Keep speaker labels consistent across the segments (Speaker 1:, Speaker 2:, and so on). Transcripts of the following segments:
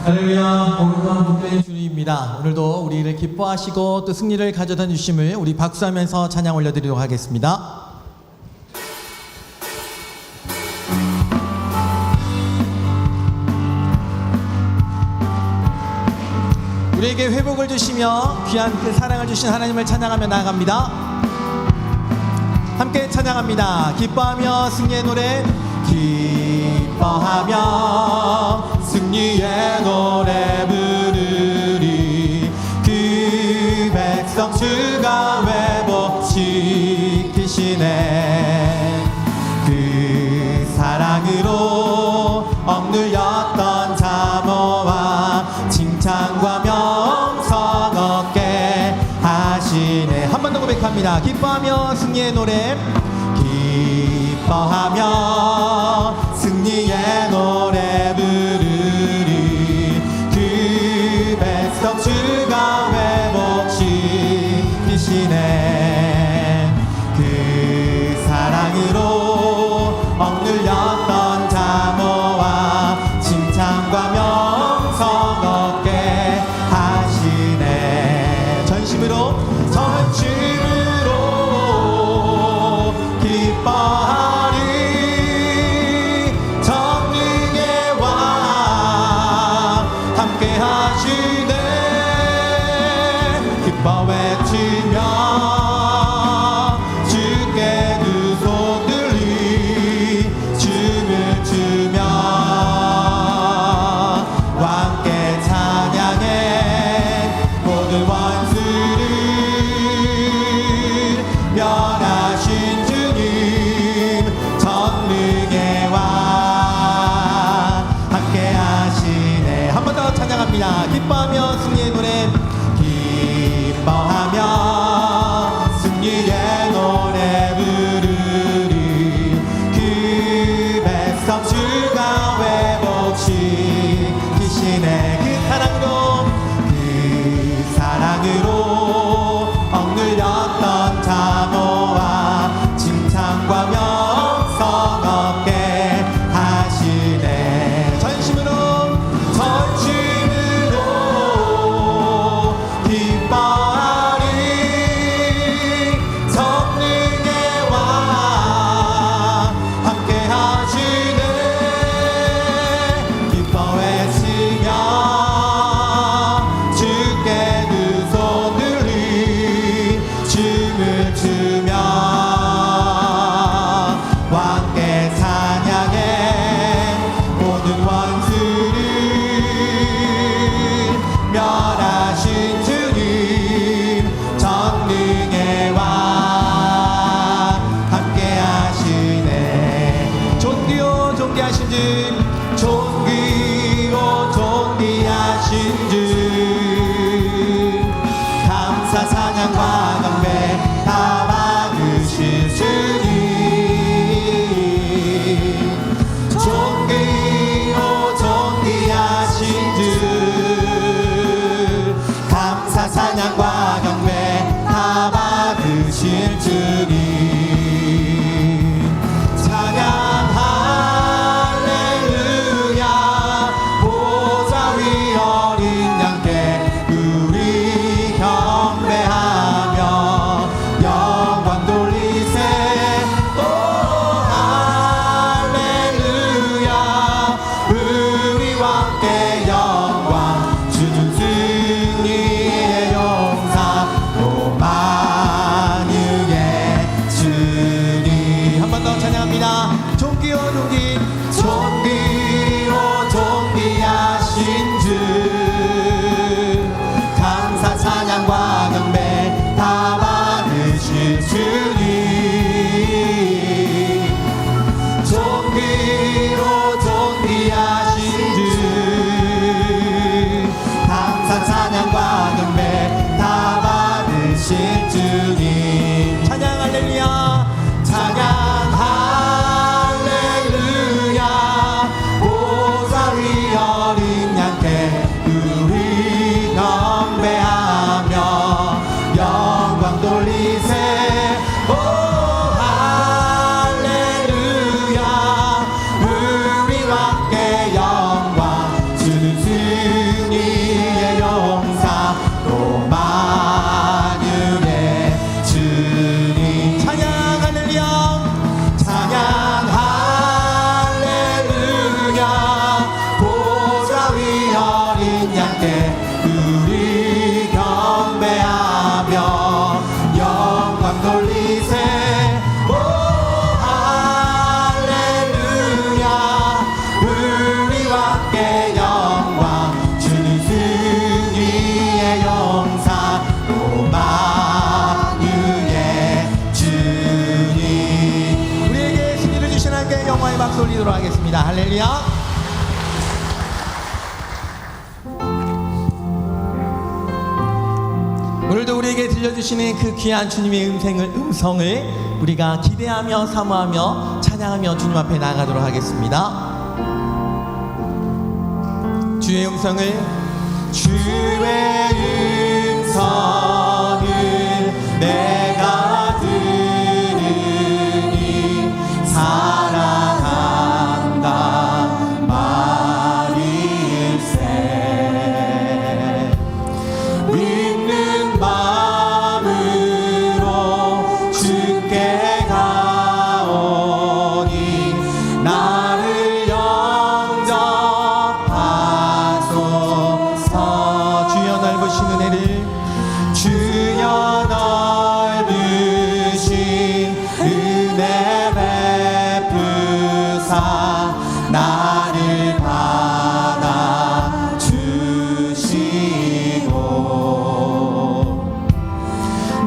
Speaker 1: 할렐루야, 복음과 복된 주님입니다. 오늘도 우리를 기뻐하시고 또 승리를 가져다 주심을 우리 박수하면서 찬양 올려드리도록 하겠습니다. 우리에게 회복을 주시며 귀한 그 사랑을 주신 하나님을 찬양하며 나아갑니다. 함께 찬양합니다. 기뻐하며 승리의 노래, 기뻐하며 승리의 노래 부르리. 그 백성 주가 회복시키시네. 그 사랑으로 억눌렸던 자모와 칭찬과 명성 얻게 하시네. 한 번 더 고백합니다. 기뻐하며 승리의 노래, 기뻐하며 승리의 노래 부르리. 그 백성 주가 회복시키시네. 그 사랑으로 억눌렸던 자모와 칭찬과 명성 얻게 하시네. 전심으로 기뻐하리. 정령의 왕 함께 하시네. 기뻐 외치며 주께 두 손 들리 춤을 추며 왕께 찬양해. 모든 원수를 멸하신 주님, 전능의 왕 함께 하시네. 한 번 더 찬양합니다. 기뻐하며 승리의 노래, 기뻐하며 승리의 노래 부르리. 그 백성 주가 회복시키시네. 그 사랑으로 억눌렸던 자모와 칭찬과 명성 얻게 하시네. 전심으로 기뻐하리. 성령의 왕 함께 하시네. 기뻐 외치며 양께 우리 경배하며 영광 돌리세. 오 할렐루야. 우리와 함께 영광 주는 승리의 용사 로마유의 주님. 우리에게 승리를 주신 하나님께 영광의 박수 올리도록 하겠습니다. 할렐루야. 오늘도 우리에게 들려주시는 그 귀한 주님의 음성을 우리가 기대하며 사모하며 찬양하며 주님 앞에 나아가도록 하겠습니다. 주의 음성을 내가 들으니 사랑한다 말일세. 믿는 마음으로 주께 가오니 나를 영접하소서. 주여 넓으신 은혜를 주여 넓으신 은혜 베푸사 나를 받아 주시고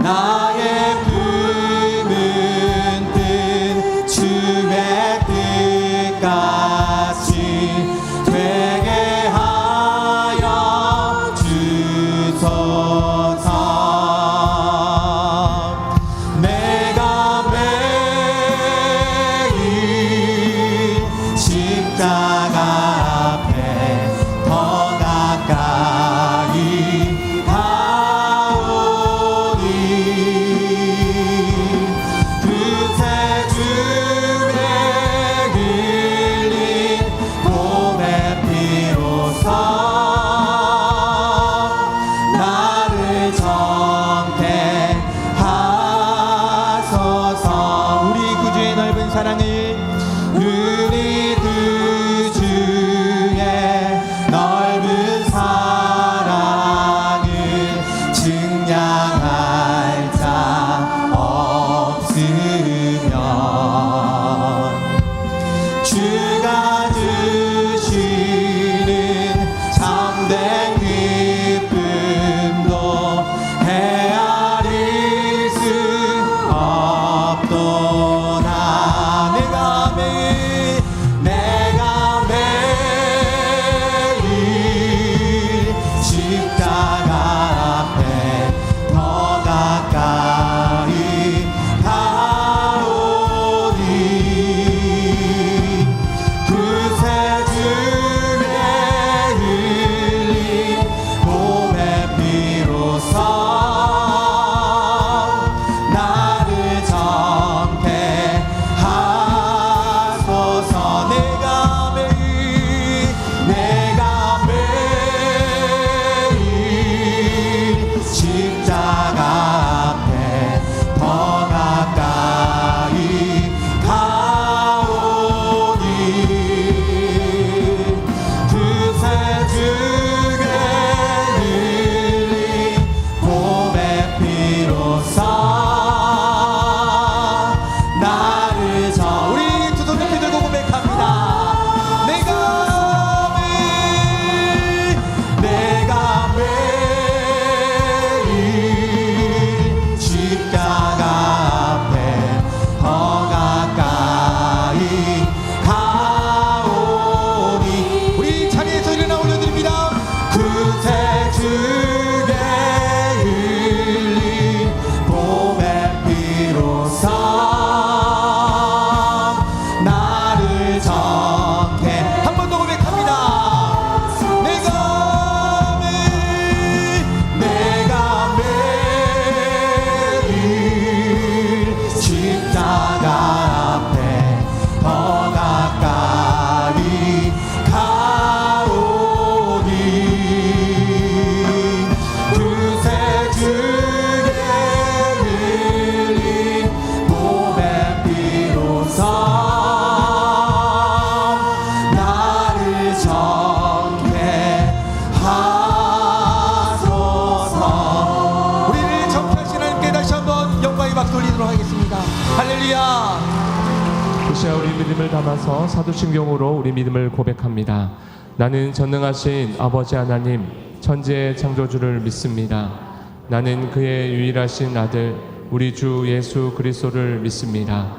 Speaker 1: 나의 품은 뜻 주의 뜻같이 되게 하여 주소서. 내가 매일 십자가 앞에 더 가까이 가오니 그새 주의 흘린 봄의 피로써 나를 정케 하소서. 우리 구주의 넓은 사랑을 우리 구주의 넓은 사랑을 증량할 자 없으면 주가 주시는 참된 기쁨도 헤아릴 수 없도다. 내가 매일 십자가 앞에 더 가까이 가오니 그새 주의 흘린 봄의 피로써 나를 정케 하소서. 내가 매일 십자가 앞에 더 가까이 가오니 그새 주의 흘린 봄의 피로써 나를 우리 두 손 높이 들고 고백합니다. 내가 매일 십자가 앞에 더 가까이 가오니 우리 자리에서 일어나 올려드립니다. 그새 주의 흘린 봄의 피로써 나를 정케 한 번 더 고백합니다. 내가 매일 십자가 앞에 더 가까이 가오니
Speaker 2: 시간 우리 믿음을 담아서 사도신경으로 우리 믿음을 고백합니다. 나는 전능하신 아버지 하나님 천지의 창조주를 믿습니다. 나는 그의 유일하신 아들 우리 주 예수 그리스도를 믿습니다.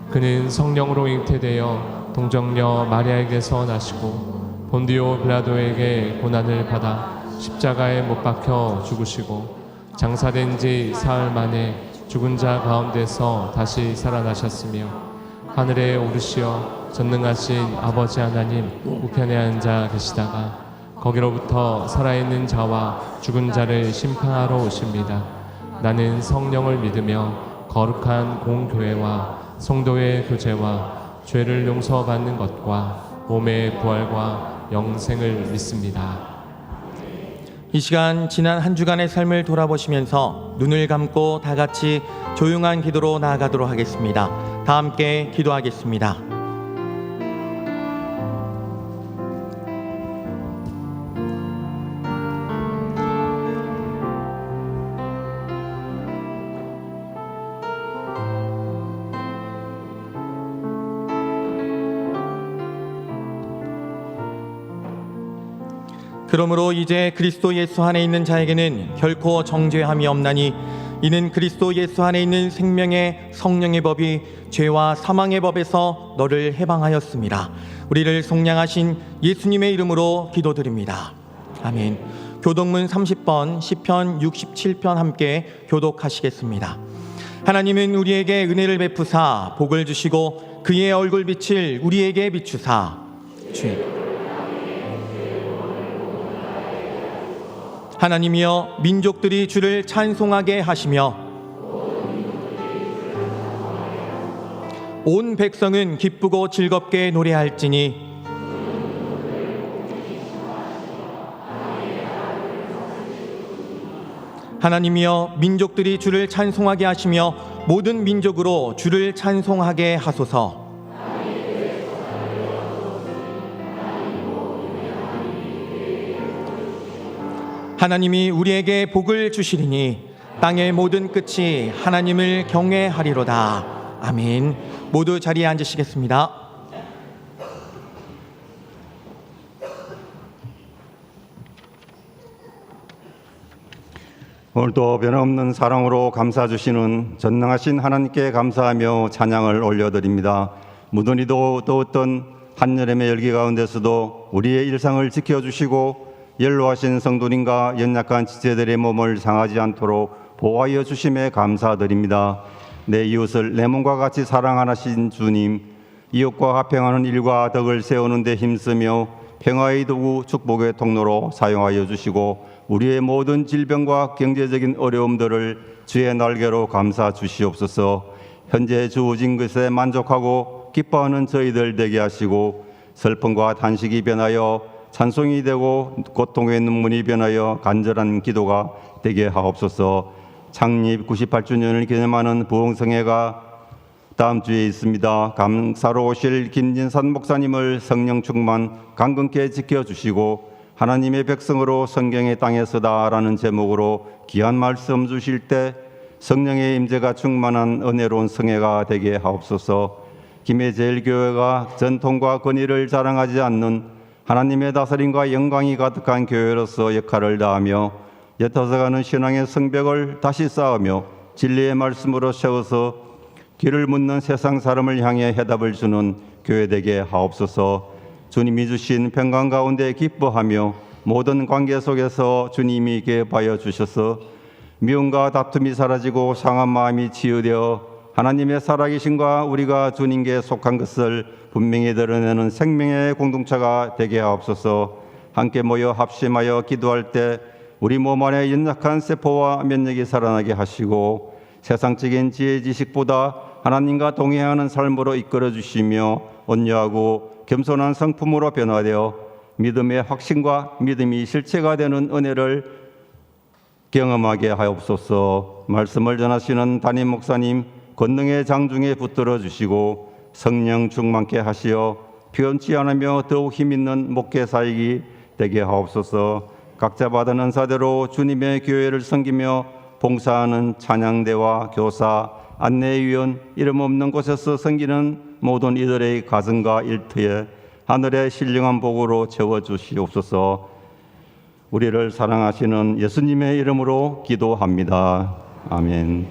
Speaker 2: 그는 성령으로 잉태되어 동정녀 마리아에게서 나시고 본디오 빌라도에게 고난을 받아 십자가에 못 박혀 죽으시고 장사된 지 사흘 만에 죽은 자 가운데서 다시 살아나셨으며 하늘에 오르시어 전능하신 아버지 하나님 우편에 앉아 계시다가 거기로부터 살아있는 자와 죽은 자를 심판하러 오십니다. 나는 성령을 믿으며 거룩한 공교회와 성도의 교제와 죄를 용서받는 것과 몸의 부활과 영생을 믿습니다.
Speaker 1: 이 시간 지난 한 주간의 삶을 돌아보시면서 눈을 감고 다 같이 조용한 기도로 나아가도록 하겠습니다. 다 함께 기도하겠습니다. 그러므로 이제 그리스도 예수 안에 있는 자에게는 결코 정죄함이 없나니 이는 그리스도 예수 안에 있는 생명의 성령의 법이 죄와 사망의 법에서 너를 해방하였습니다. 우리를 속량하신 예수님의 이름으로 기도드립니다. 아멘. 교독문 30번 시편 67편 함께 교독하시겠습니다. 하나님은 우리에게 은혜를 베푸사 복을 주시고 그의 얼굴빛을 우리에게 비추사 하나님이여 민족들이 주를 찬송하게 하시며 온 백성은 기쁘고 즐겁게 노래할지니 하나님이여 민족들이 주를 찬송하게 하시며 모든 민족으로 주를 찬송하게 하소서. 하나님이 우리에게 복을 주시리니 땅의 모든 끝이 하나님을 경외하리로다. 아멘. 모두 자리에 앉으시겠습니다.
Speaker 3: 오늘도 변함없는 사랑으로 감사 주시는 전능하신 하나님께 감사하며 찬양을 올려드립니다. 무더니도 더웠던 한여름의 열기 가운데서도 우리의 일상을 지켜주시고 연로하신 성도님과 연약한 지체들의 몸을 상하지 않도록 보호하여 주심에 감사드립니다. 내 이웃을 내 몸과 같이 사랑하신 주님, 이웃과 화평하는 일과 덕을 세우는 데 힘쓰며 평화의 도구 축복의 통로로 사용하여 주시고 우리의 모든 질병과 경제적인 어려움들을 주의 날개로 감싸 주시옵소서. 현재 주어진 것에 만족하고 기뻐하는 저희들 되게 하시고 슬픔과 탄식이 변하여 찬송이 되고 고통의 눈물이 변하여 간절한 기도가 되게 하옵소서. 창립 98주년을 기념하는 부흥성회가 다음 주에 있습니다. 감사로 오실 김진산 목사님을 성령 충만 강건케 지켜주시고 하나님의 백성으로 성경의 땅에 서다라는 제목으로 귀한 말씀 주실 때 성령의 임재가 충만한 은혜로운 성회가 되게 하옵소서. 김해제일교회가 전통과 권위를 자랑하지 않는 하나님의 다스림과 영광이 가득한 교회로서 역할을 다하며 옅어서가는 신앙의 성벽을 다시 쌓으며 진리의 말씀으로 세워서 길을 묻는 세상 사람을 향해 해답을 주는 교회 되게 하옵소서. 주님이 주신 평강 가운데 기뻐하며 모든 관계 속에서 주님이 개입하여 주셔서 미움과 다툼이 사라지고 상한 마음이 치유되어 하나님의 살아계심과 우리가 주님께 속한 것을 분명히 드러내는 생명의 공동체가 되게 하옵소서. 함께 모여 합심하여 기도할 때 우리 몸 안에 연약한 세포와 면역이 살아나게 하시고 세상적인 지혜 지식보다 하나님과 동행하는 삶으로 이끌어 주시며 온유하고 겸손한 성품으로 변화되어 믿음의 확신과 믿음이 실체가 되는 은혜를 경험하게 하옵소서. 말씀을 전하시는 담임 목사님 권능의 장중에 붙들어 주시고 성령 충만케 하시어 피언치 않으며 더욱 힘있는 목회 사역이 되게 하옵소서. 각자 받은 은사대로 주님의 교회를 섬기며 봉사하는 찬양대와 교사, 안내위원 이름 없는 곳에서 섬기는 모든 이들의 가정과 일터에 하늘의 신령한 복으로 채워주시옵소서. 우리를 사랑하시는 예수님의 이름으로 기도합니다. 아멘.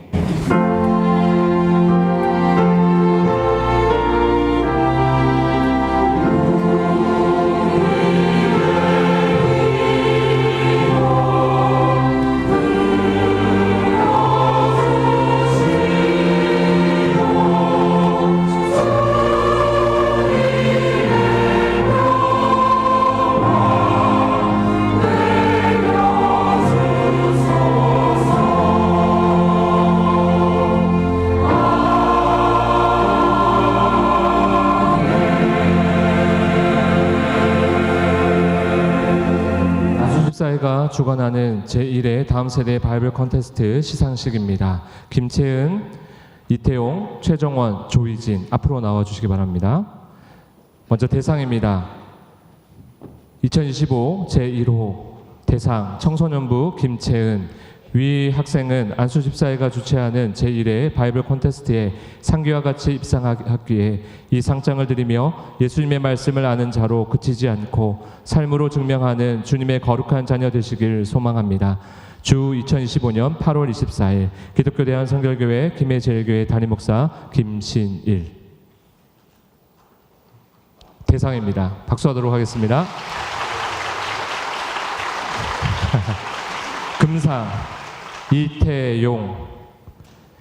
Speaker 2: 사회가 주관하는 제1회 다음 세대 바이블 콘테스트 시상식입니다. 김채은, 이태용, 최정원, 조희진 앞으로 나와주시기 바랍니다. 먼저 대상입니다. 2025 제1호 대상 청소년부 김채은. 위 학생은 안수 집사회가 주최하는 제1회 바이블 콘테스트에 상기와 같이 입상하기 위해 이 상장을 드리며 예수님의 말씀을 아는 자로 그치지 않고 삶으로 증명하는 주님의 거룩한 자녀 되시길 소망합니다. 주 2025년 8월 24일 기독교 대한성결교회 김해제일교회 담임목사 김신일. 대상입니다. 박수하도록 하겠습니다. 금상 이태용.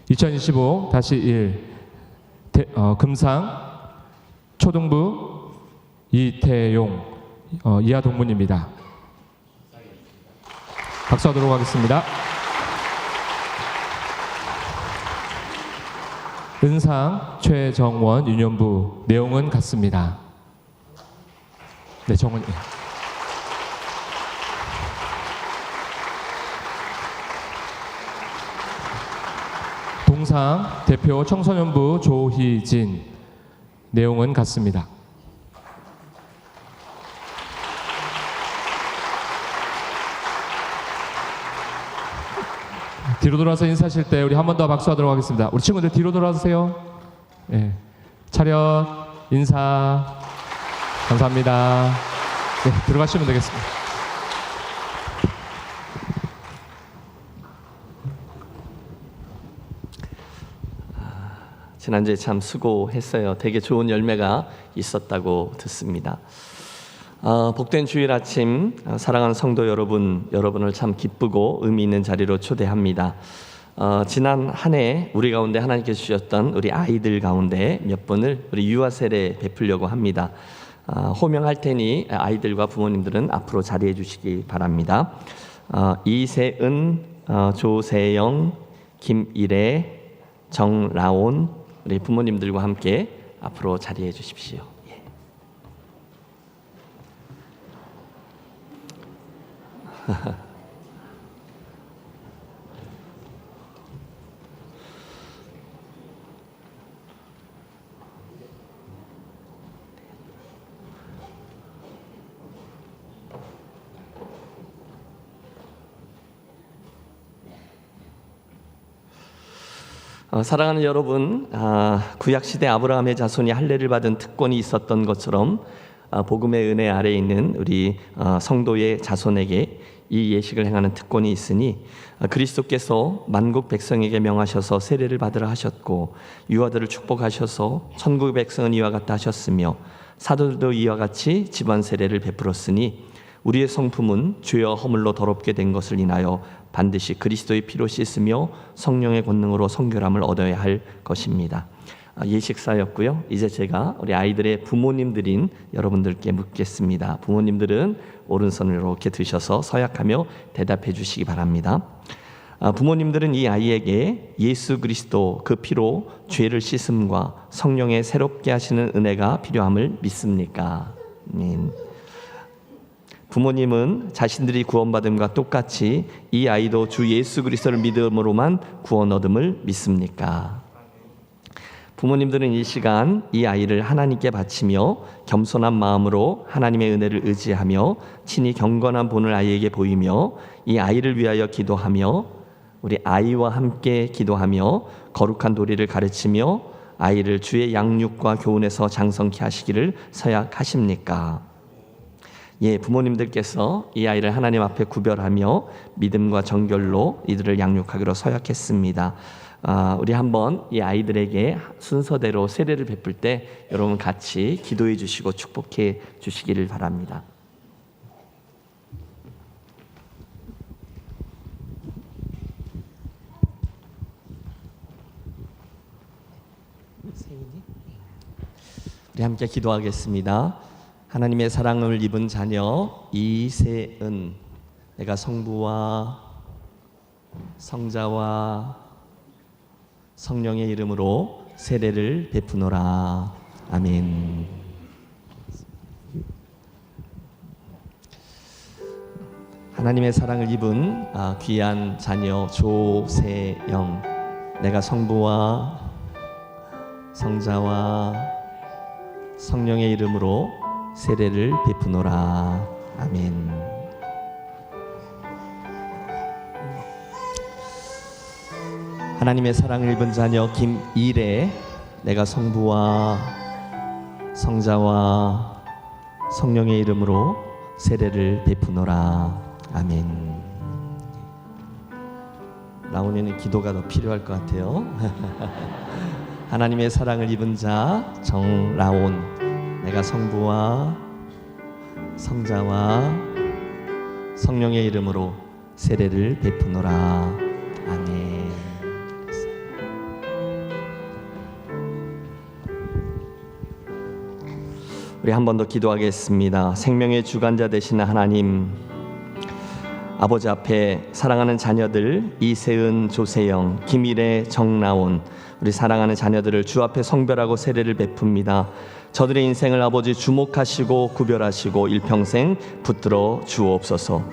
Speaker 2: 2025 1 금상 초등부 이태용 이하 동문입니다. 박수하도록 하겠습니다. 은상 최정원 유년부. 내용은 같습니다. 네, 정원. 동상 대표 청소년부 조희진. 내용은 같습니다. 뒤로 돌아서 인사하실 때 우리 한 번 더 박수하도록 하겠습니다. 우리 친구들 뒤로 돌아주세요. 네. 차렷 인사. 감사합니다. 네, 들어가시면 되겠습니다.
Speaker 4: 지난주에 참 수고했어요. 되게 좋은 열매가 있었다고 듣습니다. 복된 주일 아침, 사랑하는 성도 여러분을 참 기쁘고 의미 있는 자리로 초대합니다. 지난 한 해 우리 가운데 하나님께서 주셨던 우리 아이들 가운데 몇 분을 우리 유아 세례 베풀려고 합니다. 호명할 테니 아이들과 부모님들은 앞으로 자리해 주시기 바랍니다. 이세은, 조세영, 김일애, 정라온 우리 부모님들과 함께 앞으로 자리해 주십시오. 예. 사랑하는 여러분, 구약시대 아브라함의 자손이 할례를 받은 특권이 있었던 것처럼 복음의 은혜 아래에 있는 우리 성도의 자손에게 이 예식을 행하는 특권이 있으니 그리스도께서 만국 백성에게 명하셔서 세례를 받으라 하셨고 유아들을 축복하셔서 천국의 백성은 이와 같다 하셨으며 사도들도 이와 같이 집안 세례를 베풀었으니 우리의 성품은 죄와 허물로 더럽게 된 것을 인하여 반드시 그리스도의 피로 씻으며 성령의 권능으로 성결함을 얻어야 할 것입니다. 예식사였고요. 이제 제가 우리 아이들의 부모님들인 여러분들께 묻겠습니다. 부모님들은 오른손을 이렇게 드셔서 서약하며 대답해 주시기 바랍니다. 부모님들은 이 아이에게 예수 그리스도 그 피로 죄를 씻음과 성령의 새롭게 하시는 은혜가 필요함을 믿습니까? 부모님은 자신들이 구원받음과 똑같이 이 아이도 주 예수 그리스도를 믿음으로만 구원 얻음을 믿습니까? 부모님들은 이 시간 이 아이를 하나님께 바치며 겸손한 마음으로 하나님의 은혜를 의지하며 친히 경건한 본을 아이에게 보이며 이 아이를 위하여 기도하며 우리 아이와 함께 기도하며 거룩한 도리를 가르치며 아이를 주의 양육과 교훈에서 장성케 하시기를 서약하십니까? 예, 부모님들께서 이 아이를 하나님 앞에 구별하며 믿음과 정결로 이들을 양육하기로 서약했습니다. 우리 한번 이 아이들에게 순서대로 세례를 베풀 때 여러분 같이 기도해 주시고 축복해 주시기를 바랍니다. 우리 함께 기도하겠습니다. 하나님의 사랑을 입은 자녀 이세은, 내가 성부와 성자와 성령의 이름으로 세례를 베푸노라. 아멘. 하나님의 사랑을 입은 귀한 자녀 조세영, 내가 성부와 성자와 성령의 이름으로 세례를 베푸노라. 아멘. 하나님의 사랑을 입은 자녀 김일애, 내가 성부와 성자와 성령의 이름으로 세례를 베푸노라. 아멘. 라온이는 기도가 더 필요할 것 같아요. 하나님의 사랑을 입은 자 정라온, 내가 성부와 성자와 성령의 이름으로 세례를 베푸노라. 아멘. 우리 한 번 더 기도하겠습니다. 생명의 주관자 되시는 하나님, 아버지 앞에 사랑하는 자녀들 이세은, 조세영, 김일애, 정라온, 우리 사랑하는 자녀들을 주 앞에 성별하고 세례를 베풉니다. 저들의 인생을 아버지 주목하시고 구별하시고 일평생 붙들어 주옵소서.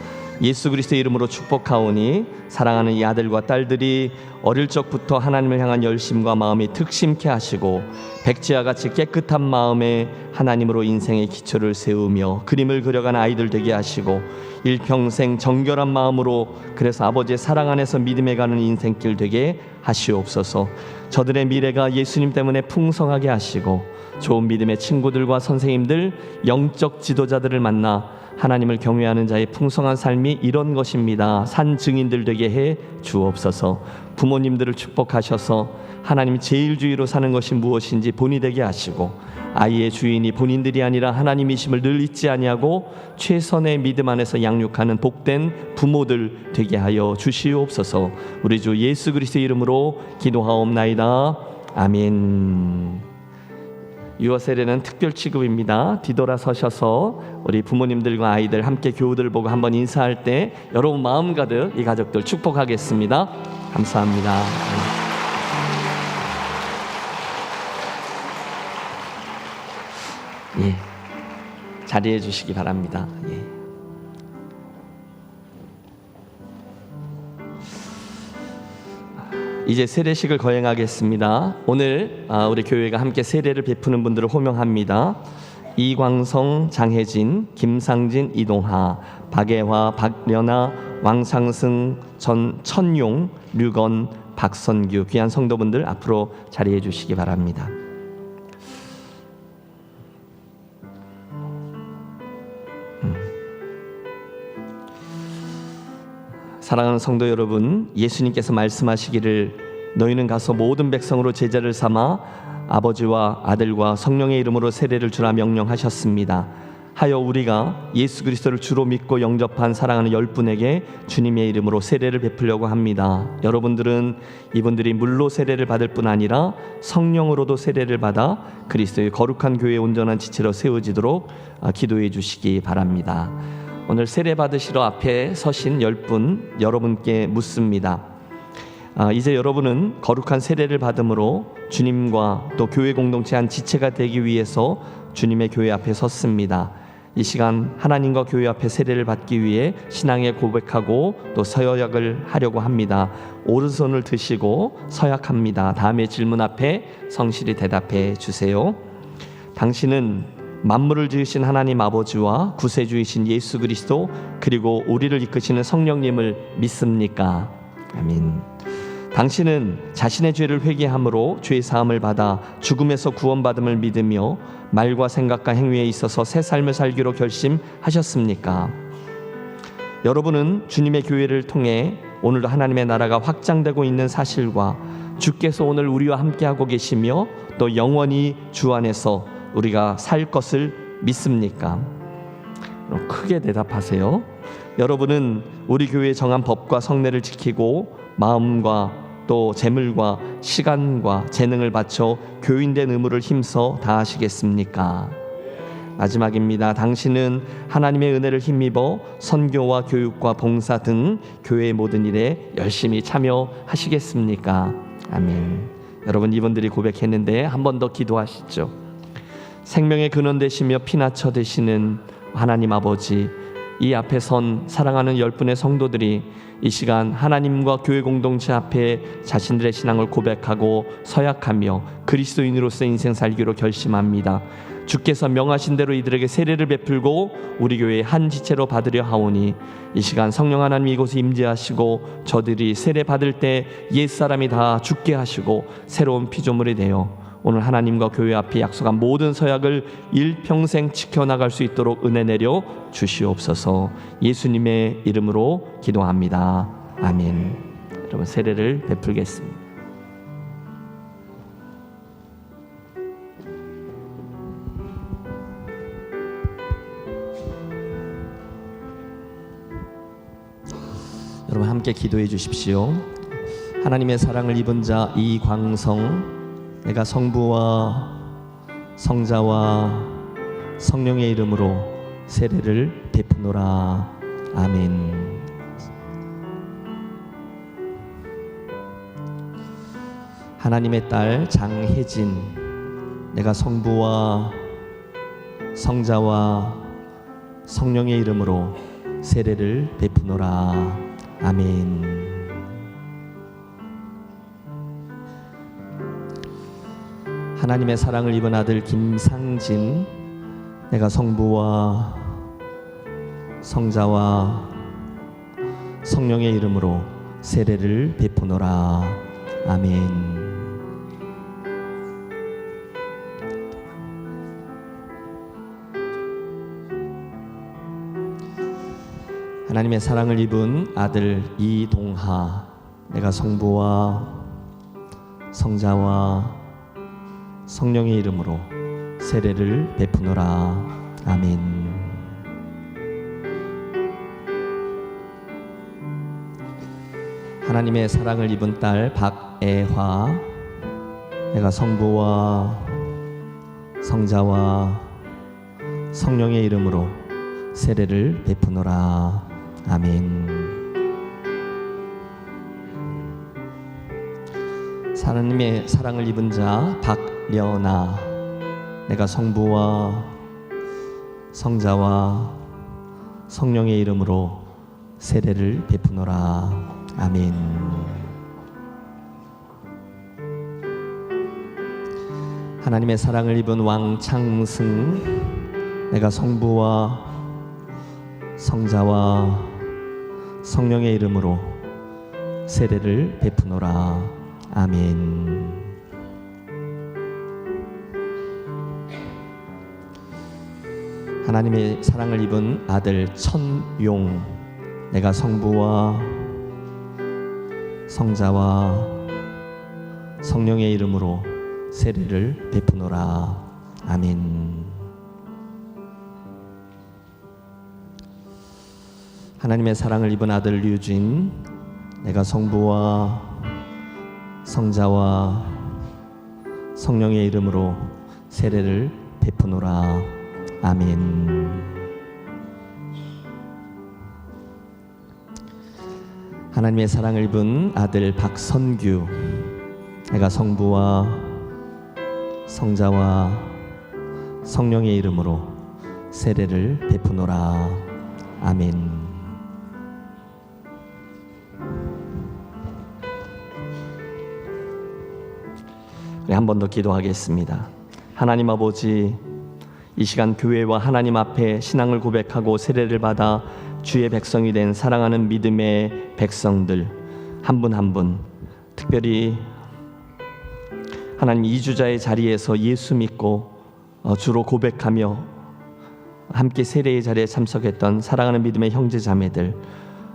Speaker 4: 예수 그리스도의 이름으로 축복하오니 사랑하는 이 아들과 딸들이 어릴 적부터 하나님을 향한 열심과 마음이 특심케 하시고 백지와 같이 깨끗한 마음에 하나님으로 인생의 기초를 세우며 그림을 그려가는 아이들 되게 하시고 일평생 정결한 마음으로 그래서 아버지의 사랑 안에서 믿음에 가는 인생길 되게 하시옵소서. 저들의 미래가 예수님 때문에 풍성하게 하시고 좋은 믿음의 친구들과 선생님들, 영적 지도자들을 만나 하나님을 경외하는 자의 풍성한 삶이 이런 것입니다. 산 증인들 되게 해 주옵소서. 부모님들을 축복하셔서 하나님 제일주의로 사는 것이 무엇인지 본이 되게 하시고 아이의 주인이 본인들이 아니라 하나님이심을 늘 잊지 아니하고 최선의 믿음 안에서 양육하는 복된 부모들 되게 하여 주시옵소서. 우리 주 예수 그리스도의 이름으로 기도하옵나이다. 아멘. 유아 세례는 특별 취급입니다. 뒤돌아서셔서 우리 부모님들과 아이들 함께 교우들 보고 한번 인사할 때 여러분 마음 가득 이 가족들 축복하겠습니다. 감사합니다. 예, 자리해 주시기 바랍니다. 예. 이제 세례식을 거행하겠습니다. 오늘 우리 교회가 함께 세례를 베푸는 분들을 호명합니다. 이광성, 장혜진, 김상진, 이동하, 박예화, 박련아, 왕상승, 천용, 류건, 박선규 귀한 성도분들 앞으로 자리해 주시기 바랍니다. 사랑하는 성도 여러분, 예수님께서 말씀하시기를 너희는 가서 모든 백성으로 제자를 삼아 아버지와 아들과 성령의 이름으로 세례를 주라 명령하셨습니다. 하여 우리가 예수 그리스도를 주로 믿고 영접한 사랑하는 10분에게 주님의 이름으로 세례를 베풀려고 합니다. 여러분들은 이분들이 물로 세례를 받을 뿐 아니라 성령으로도 세례를 받아 그리스도의 거룩한 교회의 온전한 지체로 세워지도록 기도해 주시기 바랍니다. 오늘 세례 받으시러 앞에 서신 10분 여러분께 묻습니다. 이제 여러분은 거룩한 세례를 받음으로 주님과 또 교회 공동체 한 지체가 되기 위해서 주님의 교회 앞에 섰습니다. 이 시간 하나님과 교회 앞에 세례를 받기 위해 신앙에 고백하고 또 서약을 하려고 합니다. 오른손을 드시고 서약합니다. 다음에 질문 앞에 성실히 대답해 주세요. 당신은 만물을 지으신 하나님 아버지와 구세주이신 예수 그리스도 그리고 우리를 이끄시는 성령님을 믿습니까? 아멘. 당신은 자신의 죄를 회개함으로 죄 사함을 받아 죽음에서 구원받음을 믿으며 말과 생각과 행위에 있어서 새 삶을 살기로 결심하셨습니까? 여러분은 주님의 교회를 통해 오늘도 하나님의 나라가 확장되고 있는 사실과 주께서 오늘 우리와 함께하고 계시며 또 영원히 주 안에서 우리가 살 것을 믿습니까? 크게 대답하세요. 여러분은 우리 교회의 정한 법과 성례를 지키고 마음과 또 재물과 시간과 재능을 바쳐 교인된 의무를 힘써 다하시겠습니까? 마지막입니다. 당신은 하나님의 은혜를 힘입어 선교와 교육과 봉사 등 교회의 모든 일에 열심히 참여하시겠습니까? 아멘. 여러분, 이분들이 고백했는데 한 번 더 기도하시죠. 생명의 근원 되시며 피나처 되시는 하나님 아버지, 이 앞에 선 사랑하는 10분의 성도들이 이 시간 하나님과 교회 공동체 앞에 자신들의 신앙을 고백하고 서약하며 그리스도인으로서 인생 살기로 결심합니다. 주께서 명하신 대로 이들에게 세례를 베풀고 우리 교회의 한 지체로 받으려 하오니 이 시간 성령 하나님 이곳에 임재하시고 저들이 세례 받을 때 옛사람이 다 죽게 하시고 새로운 피조물이 되어 오늘 하나님과 교회 앞에 약속한 모든 서약을 일평생 지켜나갈 수 있도록 은혜 내려 주시옵소서. 예수님의 이름으로 기도합니다. 아멘. 여러분, 세례를 베풀겠습니다. 여러분, 함께 기도해 주십시오. 하나님의 사랑을 입은 자 이광성, 내가 성부와 성자와 성령의 이름으로 세례를 베푸노라. 아멘. 하나님의 딸 장혜진, 내가 성부와 성자와 성령의 이름으로 세례를 베푸노라. 아멘. 하나님의 사랑을 입은 아들 김상진, 내가 성부와 성자와 성령의 이름으로 세례를 베푸노라. 아멘. 하나님의 사랑을 입은 아들 이동하, 내가 성부와 성자와 성령의 이름으로 세례를 베푸노라. 아멘. 하나님의 사랑을 입은 딸 박애화, 내가 성부와 성자와 성령의 이름으로 세례를 베푸노라. 아멘. 하나님의 사랑을 입은 자 박려나, 내가 성부와 성자와 성령의 이름으로 세례를 베푸노라. 아멘. 하나님의 사랑을 입은 왕창승, 내가 성부와 성자와 성령의 이름으로 세례를 베푸노라. 아멘. 하나님의 사랑을 입은 아들 천용, 내가 성부와 성자와 성령의 이름으로 세례를 베푸노라. 아멘. 하나님의 사랑을 입은 아들 류진, 내가 성부와 성자와 성령의 이름으로 세례를 베푸노라. 아멘. 하나님의 사랑을 입은 아들 박선규, 내가 성부와 성자와 성령의 이름으로 세례를 베푸노라. 아멘. 한 번 더 기도하겠습니다. 하나님 아버지, 이 시간 교회와 하나님 앞에 신앙을 고백하고 세례를 받아 주의 백성이 된 사랑하는 믿음의 백성들 한 분 한 분 특별히 하나님 이주자의 자리에서 예수 믿고 주로 고백하며 함께 세례의 자리에 참석했던 사랑하는 믿음의 형제 자매들,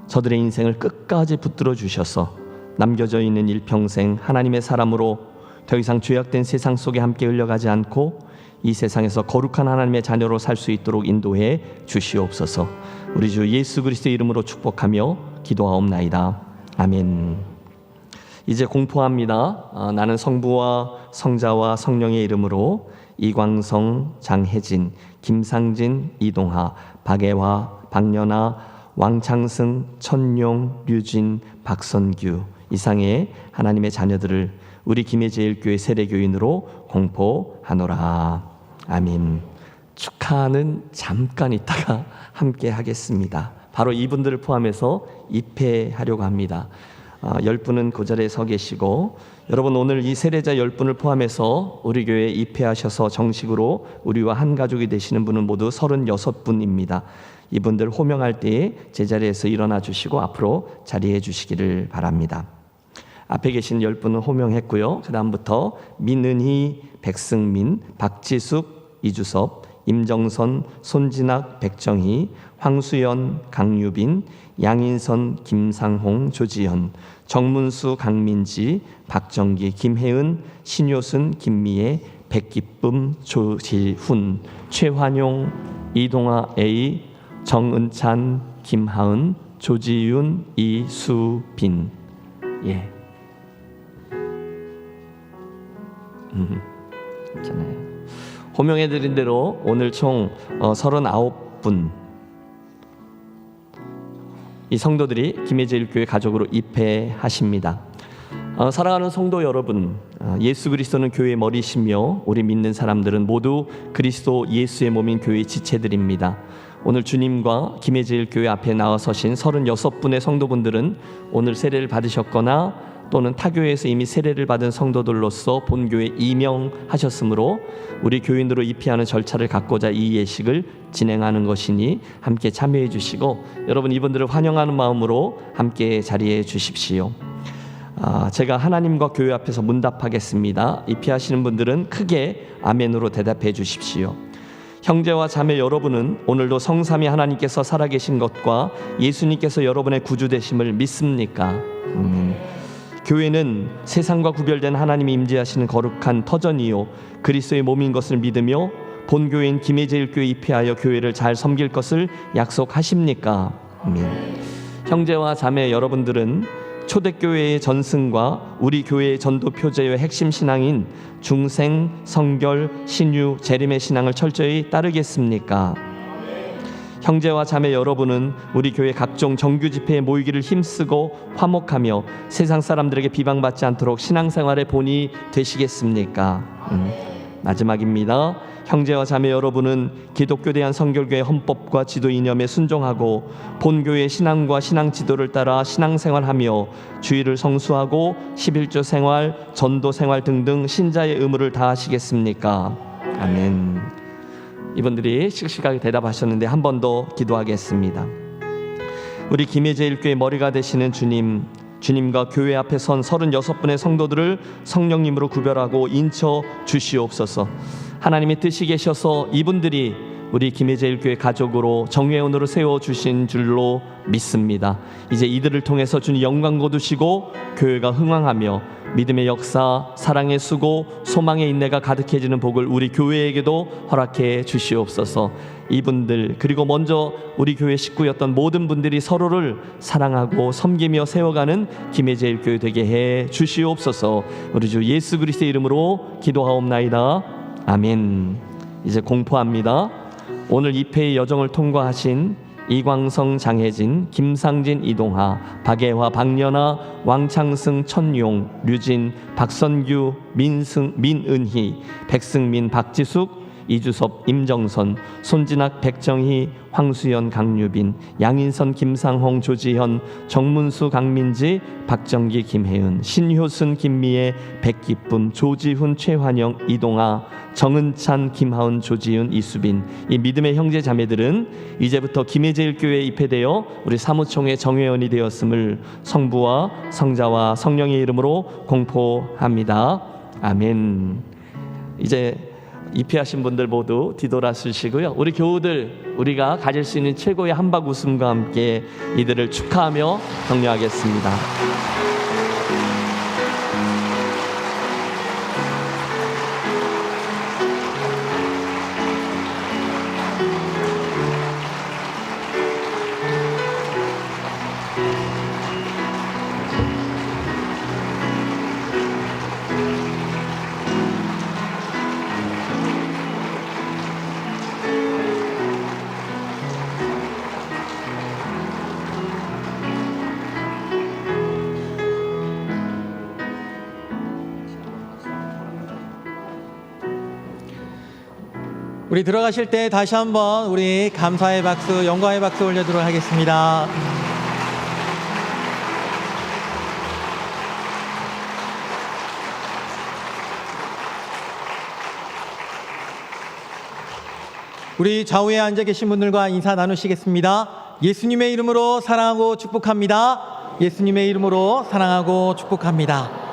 Speaker 4: 저들의 인생을 끝까지 붙들어 주셔서 남겨져 있는 일평생 하나님의 사람으로 더 이상 죄악된 세상 속에 함께 흘러가지 않고 이 세상에서 거룩한 하나님의 자녀로 살 수 있도록 인도해 주시옵소서. 우리 주 예수 그리스도의 이름으로 축복하며 기도하옵나이다. 아멘. 이제 공포합니다. 나는 성부와 성자와 성령의 이름으로 이광성, 장혜진, 김상진, 이동하, 박애화, 박연아, 왕창승, 천용, 류진, 박선규 이상의 하나님의 자녀들을 우리 김해제일교회 세례교인으로 공포하노라. 아멘. 축하는 잠깐 있다가 함께 하겠습니다. 바로 이분들을 포함해서 입회하려고 합니다. 10분은 그 자리에 서 계시고, 여러분 오늘 이 세례자 10분을 포함해서 우리 교회에 입회하셔서 정식으로 우리와 한 가족이 되시는 분은 모두 36분입니다. 이분들 호명할 때에 제자리에서 일어나 주시고 앞으로 자리해 주시기를 바랍니다. 앞에 계신 10분은 호명했고요. 그 다음부터 민은희, 백승민, 박지숙, 이주섭, 임정선, 손진학, 백정희, 황수연, 강유빈, 양인선, 김상홍, 조지현, 정문수, 강민지, 박정기, 김혜은, 신효순, 김미애, 백기쁨, 조지훈, 최환용, 이동아 A, 정은찬, 김하은, 조지윤, 이수빈. 예. 괜찮아요. 호명해드린 대로 오늘 총 39분 이 성도들이 김해제일교회 가족으로 입회하십니다. 사랑하는 성도 여러분, 예수 그리스도는 교회의 머리시며 우리 믿는 사람들은 모두 그리스도 예수의 몸인 교회의 지체들입니다. 오늘 주님과 김해제일교회 앞에 나와서신 36분의 성도분들은 오늘 세례를 받으셨거나 또는 타교회에서 이미 세례를 받은 성도들로서 본교회에 임명하셨으므로 우리 교인으로 입회하는 절차를 갖고자 이 예식을 진행하는 것이니 함께 참여해 주시고, 여러분 이분들을 환영하는 마음으로 함께 자리해 주십시오. 제가 하나님과 교회 앞에서 문답하겠습니다. 입회하시는 분들은 크게 아멘으로 대답해 주십시오. 형제와 자매 여러분은 오늘도 성삼위 하나님께서 살아계신 것과 예수님께서 여러분의 구주 되심을 믿습니까? 교회는 세상과 구별된 하나님이 임재하시는 거룩한 터전이요 그리스도의 몸인 것을 믿으며 본교회인 김해제일교회 입회하여 교회를 잘 섬길 것을 약속하십니까? 형제와 자매 여러분들은 초대교회의 전승과 우리 교회의 전도 표제의 핵심 신앙인 중생, 성결, 신유, 재림의 신앙을 철저히 따르겠습니까? 형제와 자매 여러분은 우리 교회 각종 정규 집회에 모이기를 힘쓰고 화목하며 세상 사람들에게 비방받지 않도록 신앙생활의 본이 되시겠습니까? 마지막입니다. 형제와 자매 여러분은 기독교 대한 성결교회 헌법과 지도 이념에 순종하고 본교회의 신앙과 신앙 지도를 따라 신앙생활하며 주의를 성수하고 11조 생활, 전도 생활 등등 신자의 의무를 다하시겠습니까? 아멘. 이분들이 씩씩하게 대답하셨는데 한 번 더 기도하겠습니다. 우리 김해제일교회 머리가 되시는 주님, 주님과 교회 앞에 선 36분의 성도들을 성령님으로 구별하고 인쳐 주시옵소서. 하나님의 뜻이 계셔서 이분들이 우리 김해제일교회 가족으로 정회원으로 세워주신 줄로 믿습니다. 이제 이들을 통해서 주님 영광 거두시고 교회가 흥왕하며 믿음의 역사, 사랑의 수고, 소망의 인내가 가득해지는 복을 우리 교회에게도 허락해 주시옵소서. 이분들 그리고 먼저 우리 교회 식구였던 모든 분들이 서로를 사랑하고 섬기며 세워가는 김해제일교회 되게 해 주시옵소서. 우리 주 예수 그리스도의 이름으로 기도하옵나이다. 아멘. 이제 공포합니다. 오늘 입회의 여정을 통과하신 이광성, 장혜진, 김상진, 이동하, 박애화, 박연아, 왕창승, 천용, 류진, 박선규, 민은희, 백승민, 박지숙, 이주섭, 임정선, 손진학, 백정희, 황수연, 강유빈, 양인선, 김상홍, 조지현, 정문수, 강민지, 박정기, 김혜은, 신효순, 김미애, 백기쁨, 조지훈, 최환영, 이동아, 정은찬, 김하은, 조지윤, 이수빈. 이 믿음의 형제 자매들은 이제부터 김해제일교회에 입회되어 우리 사무총회 정회원이 되었음을 성부와 성자와 성령의 이름으로 공포합니다. 아멘. 이제 입회하신 분들 모두 뒤돌아서시고요. 우리 교우들, 우리가 가질 수 있는 최고의 한박 웃음과 함께 이들을 축하하며 격려하겠습니다.
Speaker 1: 우리 들어가실 때 다시 한번 우리 감사의 박수, 영광의 박수 올려드리도록 하겠습니다. 우리 좌우에 앉아 계신 분들과 인사 나누시겠습니다. 예수님의 이름으로 사랑하고 축복합니다. 예수님의 이름으로 사랑하고 축복합니다.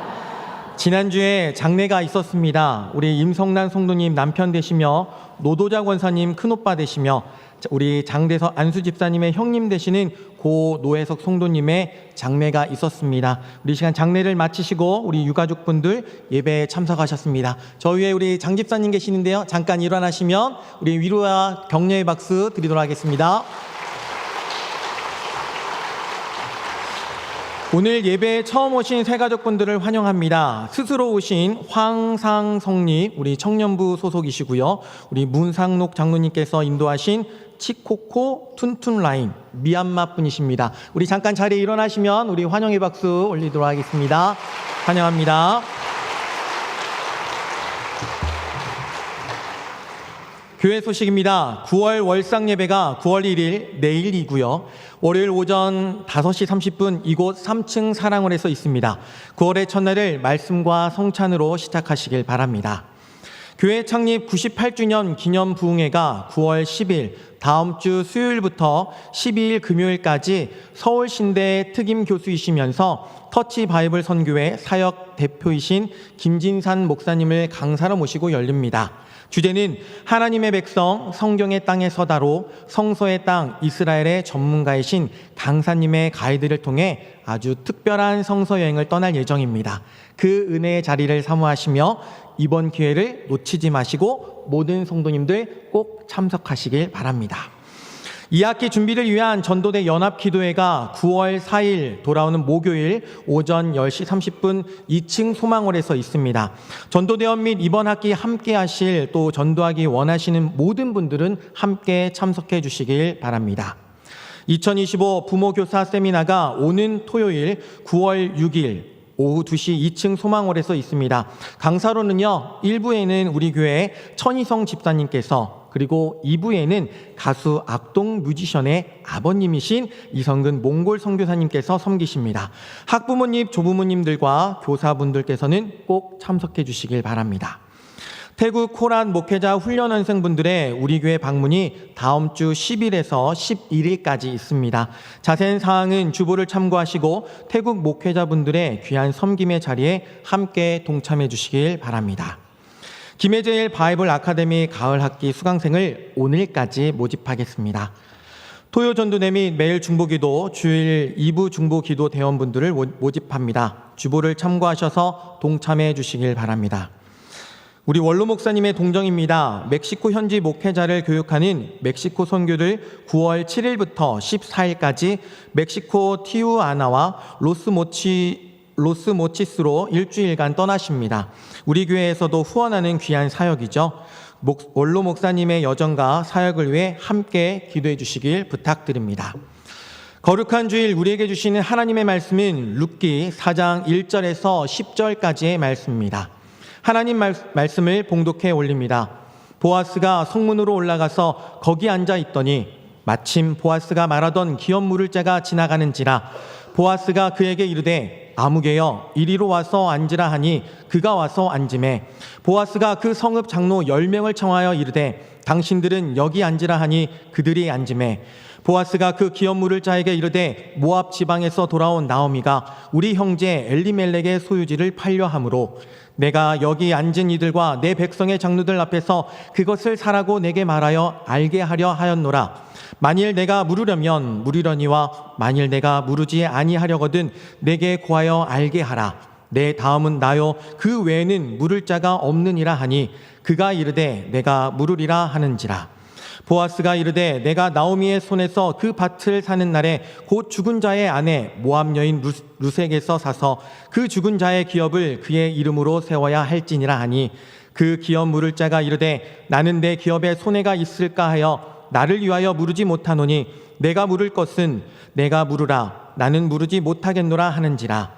Speaker 1: 지난주에 장례가 있었습니다. 우리 임성란 성도님 남편 되시며 노도자 권사님 큰오빠 되시며 우리 장대서 안수 집사님의 형님 되시는 고 노혜석 성도님의 장례가 있었습니다. 우리 시간 장례를 마치시고 우리 유가족분들 예배에 참석하셨습니다. 저 위에 우리 장 집사님 계시는데요. 잠깐 일어나시면 우리 위로와 격려의 박수 드리도록 하겠습니다. 오늘 예배에 처음 오신 새가족분들을 환영합니다. 스스로 오신 황상성님, 우리 청년부 소속이시고요. 우리 문상록 장로님께서 인도하신 치코코 툰툰라인, 미얀마 분이십니다. 우리 잠깐 자리에 일어나시면 우리 환영의 박수 올리도록 하겠습니다. 환영합니다. 교회 소식입니다. 9월 월상 예배가 9월 1일 내일이고요. 월요일 오전 5시 30분 이곳 3층 사랑원에서 있습니다. 9월의 첫날을 말씀과 성찬으로 시작하시길 바랍니다. 교회 창립 98주년 기념 부흥회가 9월 10일 다음 주 수요일부터 12일 금요일까지 서울신대 특임 교수이시면서 터치 바이블 선교회 사역 대표이신 김진산 목사님을 강사로 모시고 열립니다. 주제는 하나님의 백성 성경의 땅에 서다로 성서의 땅 이스라엘의 전문가이신 강사님의 가이드를 통해 아주 특별한 성서 여행을 떠날 예정입니다. 그 은혜의 자리를 사모하시며 이번 기회를 놓치지 마시고 모든 성도님들 꼭 참석하시길 바랍니다. 2학기 준비를 위한 전도대 연합기도회가 9월 4일 돌아오는 목요일 오전 10시 30분 2층 소망홀에서 있습니다. 전도대원 및 이번 학기 함께 하실 또 전도하기 원하시는 모든 분들은 함께 참석해 주시길 바랍니다. 2025 부모교사 세미나가 오는 토요일 9월 6일 오후 2시 2층 소망홀에서 있습니다. 강사로는요, 1부에는 우리 교회 천희성 집사님께서 그리고 2부에는 가수 악동 뮤지션의 아버님이신 이성근 몽골 선교사님께서 섬기십니다. 학부모님, 조부모님들과 교사분들께서는 꼭 참석해 주시길 바랍니다. 태국 코란 목회자 훈련원생분들의 우리 교회 방문이 다음 주 10일에서 11일까지 있습니다. 자세한 사항은 주보를 참고하시고 태국 목회자분들의 귀한 섬김의 자리에 함께 동참해 주시길 바랍니다. 김해제일 바이블 아카데미 가을 학기 수강생을 오늘까지 모집하겠습니다. 토요 전도대 및 매일 중보기도, 주일 2부 중보기도 대원분들을 모집합니다. 주보를 참고하셔서 동참해 주시길 바랍니다. 우리 원로 목사님의 동정입니다. 멕시코 현지 목회자를 교육하는 멕시코 선교를 9월 7일부터 14일까지 멕시코 티우아나와 로스모치스로 일주일간 떠나십니다. 우리 교회에서도 후원하는 귀한 사역이죠. 원로 목사님의 여정과 사역을 위해 함께 기도해 주시길 부탁드립니다. 거룩한 주일 우리에게 주시는 하나님의 말씀은 룻기 4장 1절에서 10절까지의 말씀입니다. 하나님 말씀을 봉독해 올립니다. 보아스가 성문으로 올라가서 거기 앉아 있더니 마침 보아스가 말하던 기업 물을 자가 지나가는지라. 보아스가 그에게 이르되 아무개여 이리로 와서 앉으라 하니 그가 와서 앉으매 보아스가 그 성읍 장로 10명을 청하여 이르되 당신들은 여기 앉으라 하니 그들이 앉으매 보아스가 그 기업 물을 자에게 이르되 모압 지방에서 돌아온 나오미가 우리 형제 엘리멜렉의 소유지를 팔려 함으로 내가 여기 앉은 이들과 내 백성의 장로들 앞에서 그것을 사라고 내게 말하여 알게 하려 하였노라. 만일 내가 물으려면 물으려니와 만일 내가 물으지 아니하려거든 내게 고하여 알게 하라. 내 다음은 나요 그 외에는 물을 자가 없느니라 하니 그가 이르되 내가 물으리라 하는지라. 보아스가 이르되 내가 나오미의 손에서 그 밭을 사는 날에 곧 죽은 자의 아내 모압 여인 루색에서 사서 그 죽은 자의 기업을 그의 이름으로 세워야 할지니라 하니 그 기업 물을 자가 이르되 나는 내 기업에 손해가 있을까 하여 나를 위하여 물으지 못하노니 내가 물을 것은 내가 물으라 나는 물으지 못하겠노라 하는지라.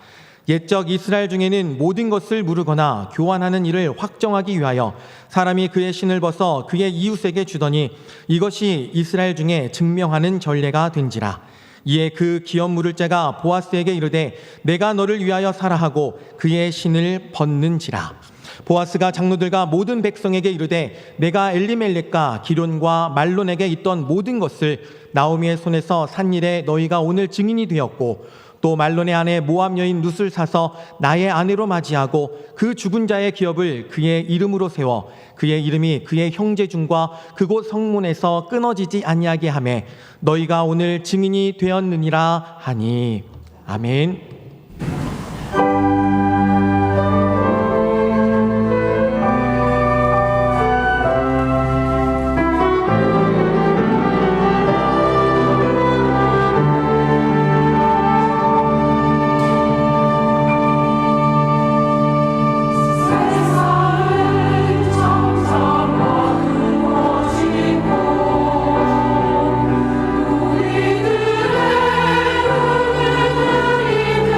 Speaker 1: 옛적 이스라엘 중에는 모든 것을 물으거나 교환하는 일을 확정하기 위하여 사람이 그의 신을 벗어 그의 이웃에게 주더니 이것이 이스라엘 중에 증명하는 전례가 된지라. 이에 그 기업 물을 자가 보아스에게 이르되 내가 너를 위하여 사라 하고 그의 신을 벗는지라. 보아스가 장로들과 모든 백성에게 이르되 내가 엘리멜렉과 기론과 말론에게 있던 모든 것을 나오미의 손에서 산 일에 너희가 오늘 증인이 되었고 또 말론의 아내 모압 여인 룻을 사서 나의 아내로 맞이하고 그 죽은 자의 기업을 그의 이름으로 세워 그의 이름이 그의 형제 중과 그곳 성문에서 끊어지지 아니하게 하매 너희가 오늘 증인이 되었느니라 하니. 아멘.
Speaker 5: 우리들의 눈을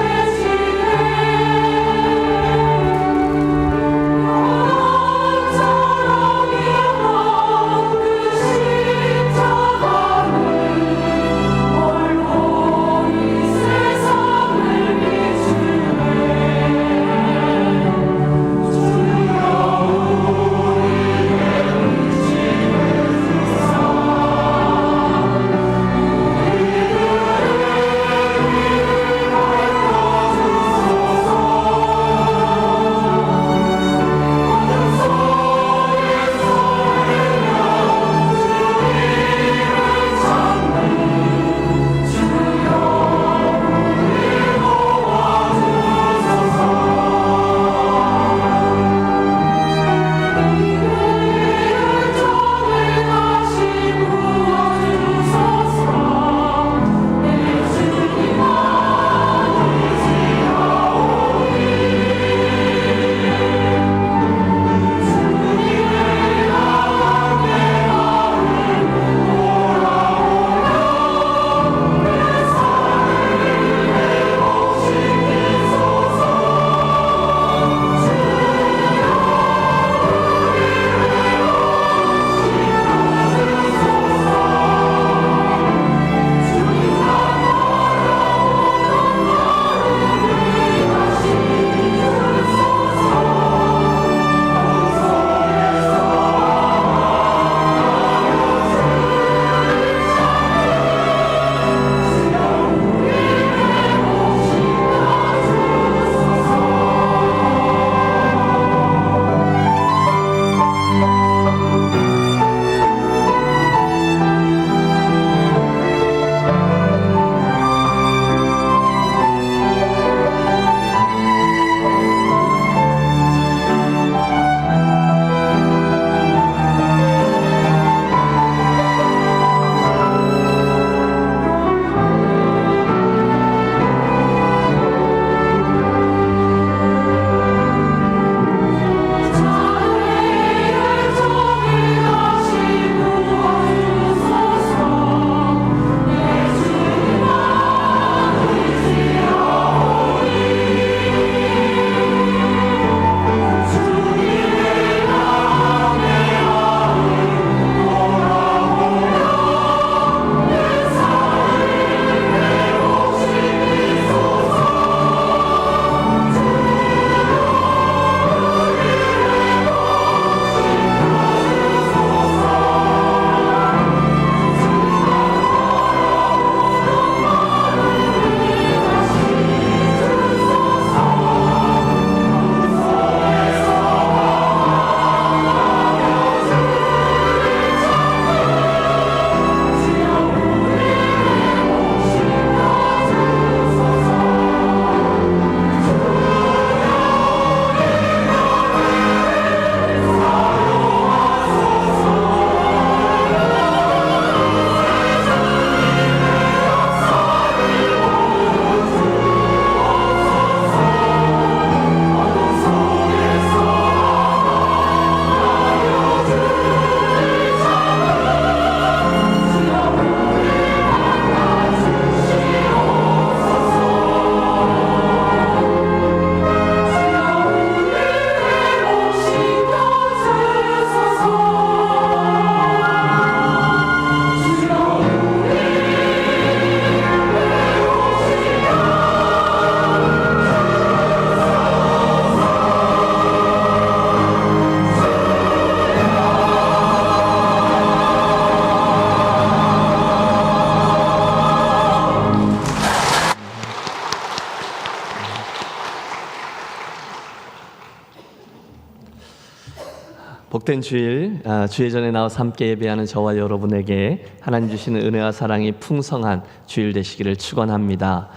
Speaker 4: 복된 주일, 주일 전에 나와서 함께 예배하는 저와 여러분에게 하나님 주시는 은혜와 사랑이 풍성한 주일 되시기를 축원합니다.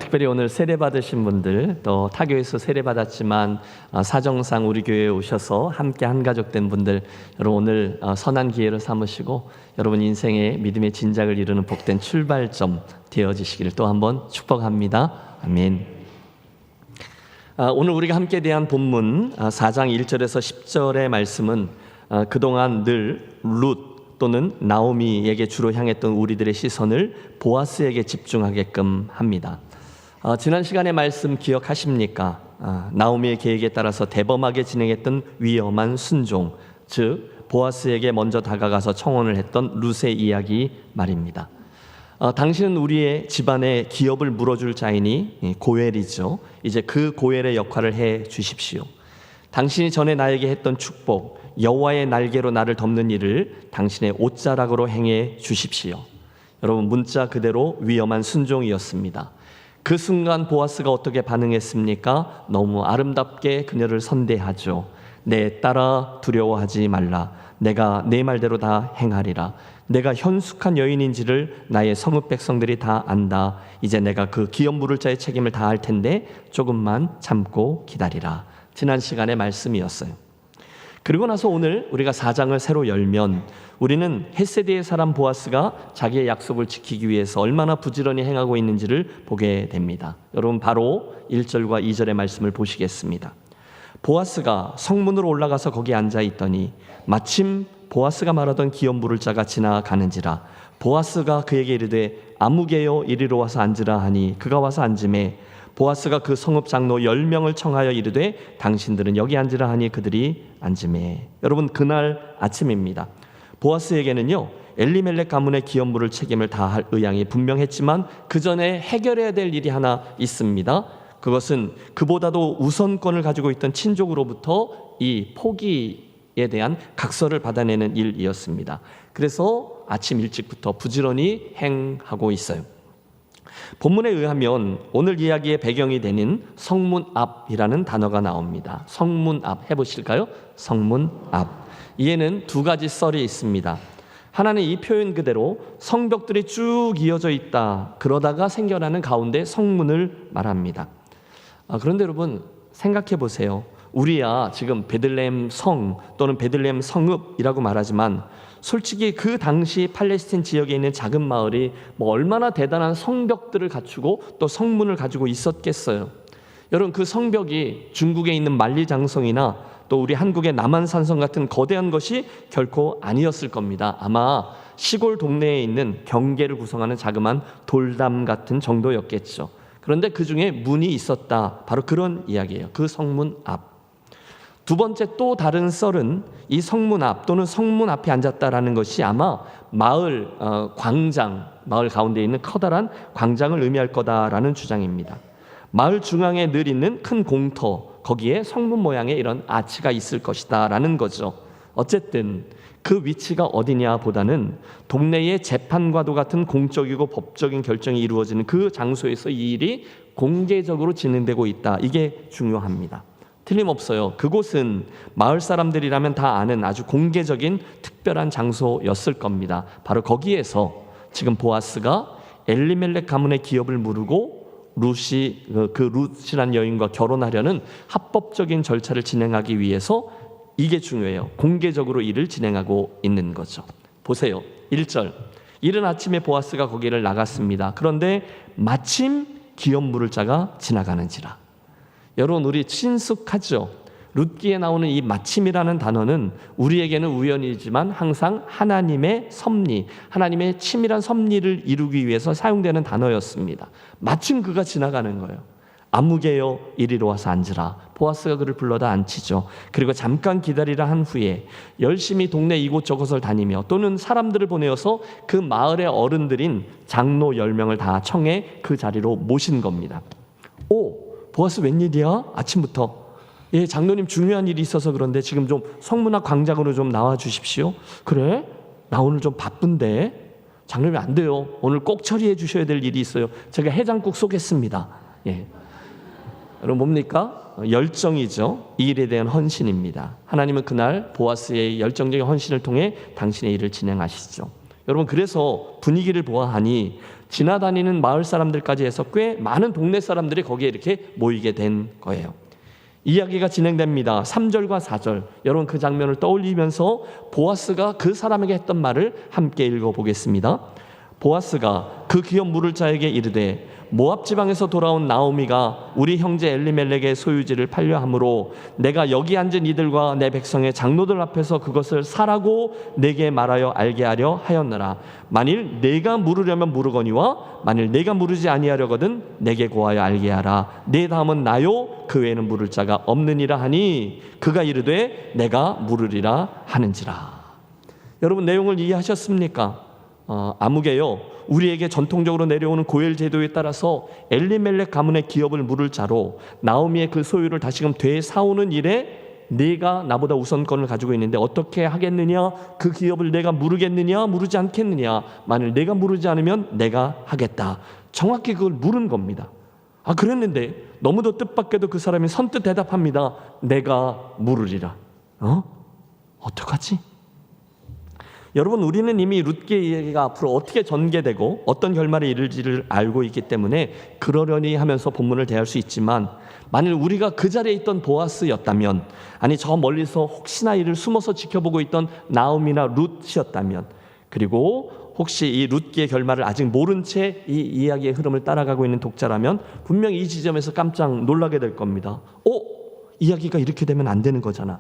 Speaker 4: 특별히 오늘 세례 받으신 분들, 또 타교에서 세례 받았지만 사정상 우리 교회에 오셔서 함께 한 가족 된 분들, 여러분 오늘 선한 기회를 삼으시고 여러분 인생의 믿음의 진작을 이루는 복된 출발점 되어지시기를 또 한번 축복합니다. 아멘. 오늘 우리가 함께 대한 본문 4장 1절에서 10절의 말씀은 그동안 늘 룻 또는 나오미에게 주로 향했던 우리들의 시선을 보아스에게 집중하게끔 합니다. 지난 시간의 말씀 기억하십니까? 나오미의 계획에 따라서 대범하게 진행했던 위험한 순종, 즉 보아스에게 먼저 다가가서 청혼을 했던 룻의 이야기 말입니다. 당신은 우리의 집안의 기업을 물어줄 자이니 고엘이죠. 이제 그 고엘의 역할을 해 주십시오. 당신이 전에 나에게 했던 축복, 여호와의 날개로 나를 덮는 일을 당신의 옷자락으로 행해 주십시오. 여러분, 문자 그대로 위험한 순종이었습니다. 그 순간 보아스가 어떻게 반응했습니까? 너무 아름답게 그녀를 선대하죠. 내 딸아, 두려워하지 말라. 내가 내 말대로 다 행하리라. 내가 현숙한 여인인지를 나의 성읍 백성들이 다 안다. 이제 내가 그 기업 물을 자의 책임을 다할 텐데 조금만 참고 기다리라. 지난 시간의 말씀이었어요. 그리고 나서 오늘 우리가 4장을 새로 열면 우리는 헷세드의 사람 보아스가 자기의 약속을 지키기 위해서 얼마나 부지런히 행하고 있는지를 보게 됩니다. 여러분 바로 1절과 2절의 말씀을 보시겠습니다. 보아스가 성문으로 올라가서 거기 앉아 있더니 마침 보아스가 말하던 기업 물을 자가 지나가는지라. 보아스가 그에게 이르되 아무개여 이리로 와서 앉으라 하니 그가 와서 앉음에 보아스가 그 성읍 장로 10명을 청하여 이르되 당신들은 여기 앉으라 하니 그들이 앉음에. 여러분 그날 아침입니다. 보아스에게는요 엘리멜렉 가문의 기업 물을 책임을 다할 의향이 분명했지만 그 전에 해결해야 될 일이 하나 있습니다. 그것은 그보다도 우선권을 가지고 있던 친족으로부터 이 포기에 대한 각서를 받아내는 일이었습니다. 그래서 아침 일찍부터 부지런히 행하고 있어요. 본문에 의하면 오늘 이야기의 배경이 되는 성문 앞이라는 단어가 나옵니다. 성문 앞 해보실까요? 성문 앞. 이에는 두 가지 썰이 있습니다. 하나는 이 표현 그대로 성벽들이 쭉 이어져 있다. 그러다가 생겨나는 가운데 성문을 말합니다. 그런데 여러분 생각해 보세요. 우리야 지금 베들레헴 성 또는 베들레헴 성읍이라고 말하지만 솔직히 그 당시 팔레스틴 지역에 있는 작은 마을이 뭐 얼마나 대단한 성벽들을 갖추고 또 성문을 가지고 있었겠어요. 여러분 그 성벽이 중국에 있는 만리장성이나 또 우리 한국의 남한산성 같은 거대한 것이 결코 아니었을 겁니다. 아마 시골 동네에 있는 경계를 구성하는 자그마한 돌담 같은 정도였겠죠. 그런데 그 중에 문이 있었다. 바로 그런 이야기예요. 그 성문 앞. 두 번째 또 다른 썰은 이 성문 앞 또는 성문 앞에 앉았다라는 것이 아마 마을 광장, 마을 가운데 있는 커다란 광장을 의미할 거다라는 주장입니다. 마을 중앙에 늘 있는 큰 공터, 거기에 성문 모양의 이런 아치가 있을 것이다라는 거죠. 어쨌든 그 위치가 어디냐 보다는 동네의 재판과도 같은 공적이고 법적인 결정이 이루어지는 그 장소에서 이 일이 공개적으로 진행되고 있다. 이게 중요합니다. 틀림없어요. 그곳은 마을 사람들이라면 다 아는 아주 공개적인 특별한 장소였을 겁니다. 바로 거기에서 지금 보아스가 엘리멜렉 가문의 기업을 무르고 룻이란 여인과 결혼하려는 합법적인 절차를 진행하기 위해서 이게 중요해요. 공개적으로 일을 진행하고 있는 거죠. 보세요. 1절. 이른 아침에 보아스가 거기를 나갔습니다. 그런데 마침 기업 물을 자가 지나가는지라. 여러분 우리 친숙하죠. 룻기에 나오는 이 마침이라는 단어는 우리에게는 우연이지만 항상 하나님의 섭리, 하나님의 치밀한 섭리를 이루기 위해서 사용되는 단어였습니다. 마침 그가 지나가는 거예요. 아무개여 이리로 와서 앉으라. 보아스가 그를 불러다 앉히죠. 그리고 잠깐 기다리라 한 후에 열심히 동네 이곳저곳을 다니며 또는 사람들을 보내어서 그 마을의 어른들인 장로 10명을 다 청해 그 자리로 모신 겁니다. 보아스 웬일이야? 아침부터. 예, 장로님 중요한 일이 있어서 그런데 지금 좀 성문 앞 광장으로 좀 나와 주십시오. 그래? 나 오늘 좀 바쁜데. 장로님 안 돼요. 오늘 꼭 처리해 주셔야 될 일이 있어요. 제가 해장국 쏘겠습니다. 예. 여러분 뭡니까? 열정이죠. 이 일에 대한 헌신입니다. 하나님은 그날 보아스의 열정적인 헌신을 통해 당신의 일을 진행하시죠. 여러분 그래서 분위기를 보아하니 지나다니는 마을 사람들까지 해서 꽤 많은 동네 사람들이 거기에 이렇게 모이게 된 거예요. 이야기가 진행됩니다. 3절과 4절. 여러분 그 장면을 떠올리면서 보아스가 그 사람에게 했던 말을 함께 읽어보겠습니다. 보아스가 그 기업 물을 자에게 이르되 모압 지방에서 돌아온 나오미가 우리 형제 엘리멜렉의 소유지를 팔려 함으로 내가 여기 앉은 이들과 내 백성의 장로들 앞에서 그것을 사라고 내게 말하여 알게 하려 하였느라. 만일 내가 물으려면 물으거니와 만일 내가 물으지 아니하려거든 내게 고하여 알게 하라. 내 다음은 나요 그 외에는 물을 자가 없느니라 하니 그가 이르되 내가 물으리라 하는지라. 여러분 내용을 이해하셨습니까? 아무개요 우리에게 전통적으로 내려오는 고엘 제도에 따라서 엘리멜렉 가문의 기업을 물을 자로 나오미의 그 소유를 다시금 되사오는 일에 네가 나보다 우선권을 가지고 있는데 어떻게 하겠느냐? 그 기업을 내가 물으겠느냐? 물으지 않겠느냐? 만일 내가 물으지 않으면 내가 하겠다. 정확히 그걸 물은 겁니다. 그랬는데 너무도 뜻밖에도 그 사람이 선뜻 대답합니다. 내가 물으리라. 어떡하지? 여러분 우리는 이미 룻기의 이야기가 앞으로 어떻게 전개되고 어떤 결말에 이를지를 알고 있기 때문에 그러려니 하면서 본문을 대할 수 있지만 만일 우리가 그 자리에 있던 보아스였다면 아니 저 멀리서 혹시나 이를 숨어서 지켜보고 있던 나오미나 룻이었다면 그리고 혹시 이 룻기의 결말을 아직 모른 채 이 이야기의 흐름을 따라가고 있는 독자라면 분명히 이 지점에서 깜짝 놀라게 될 겁니다. 이야기가 이렇게 되면 안 되는 거잖아.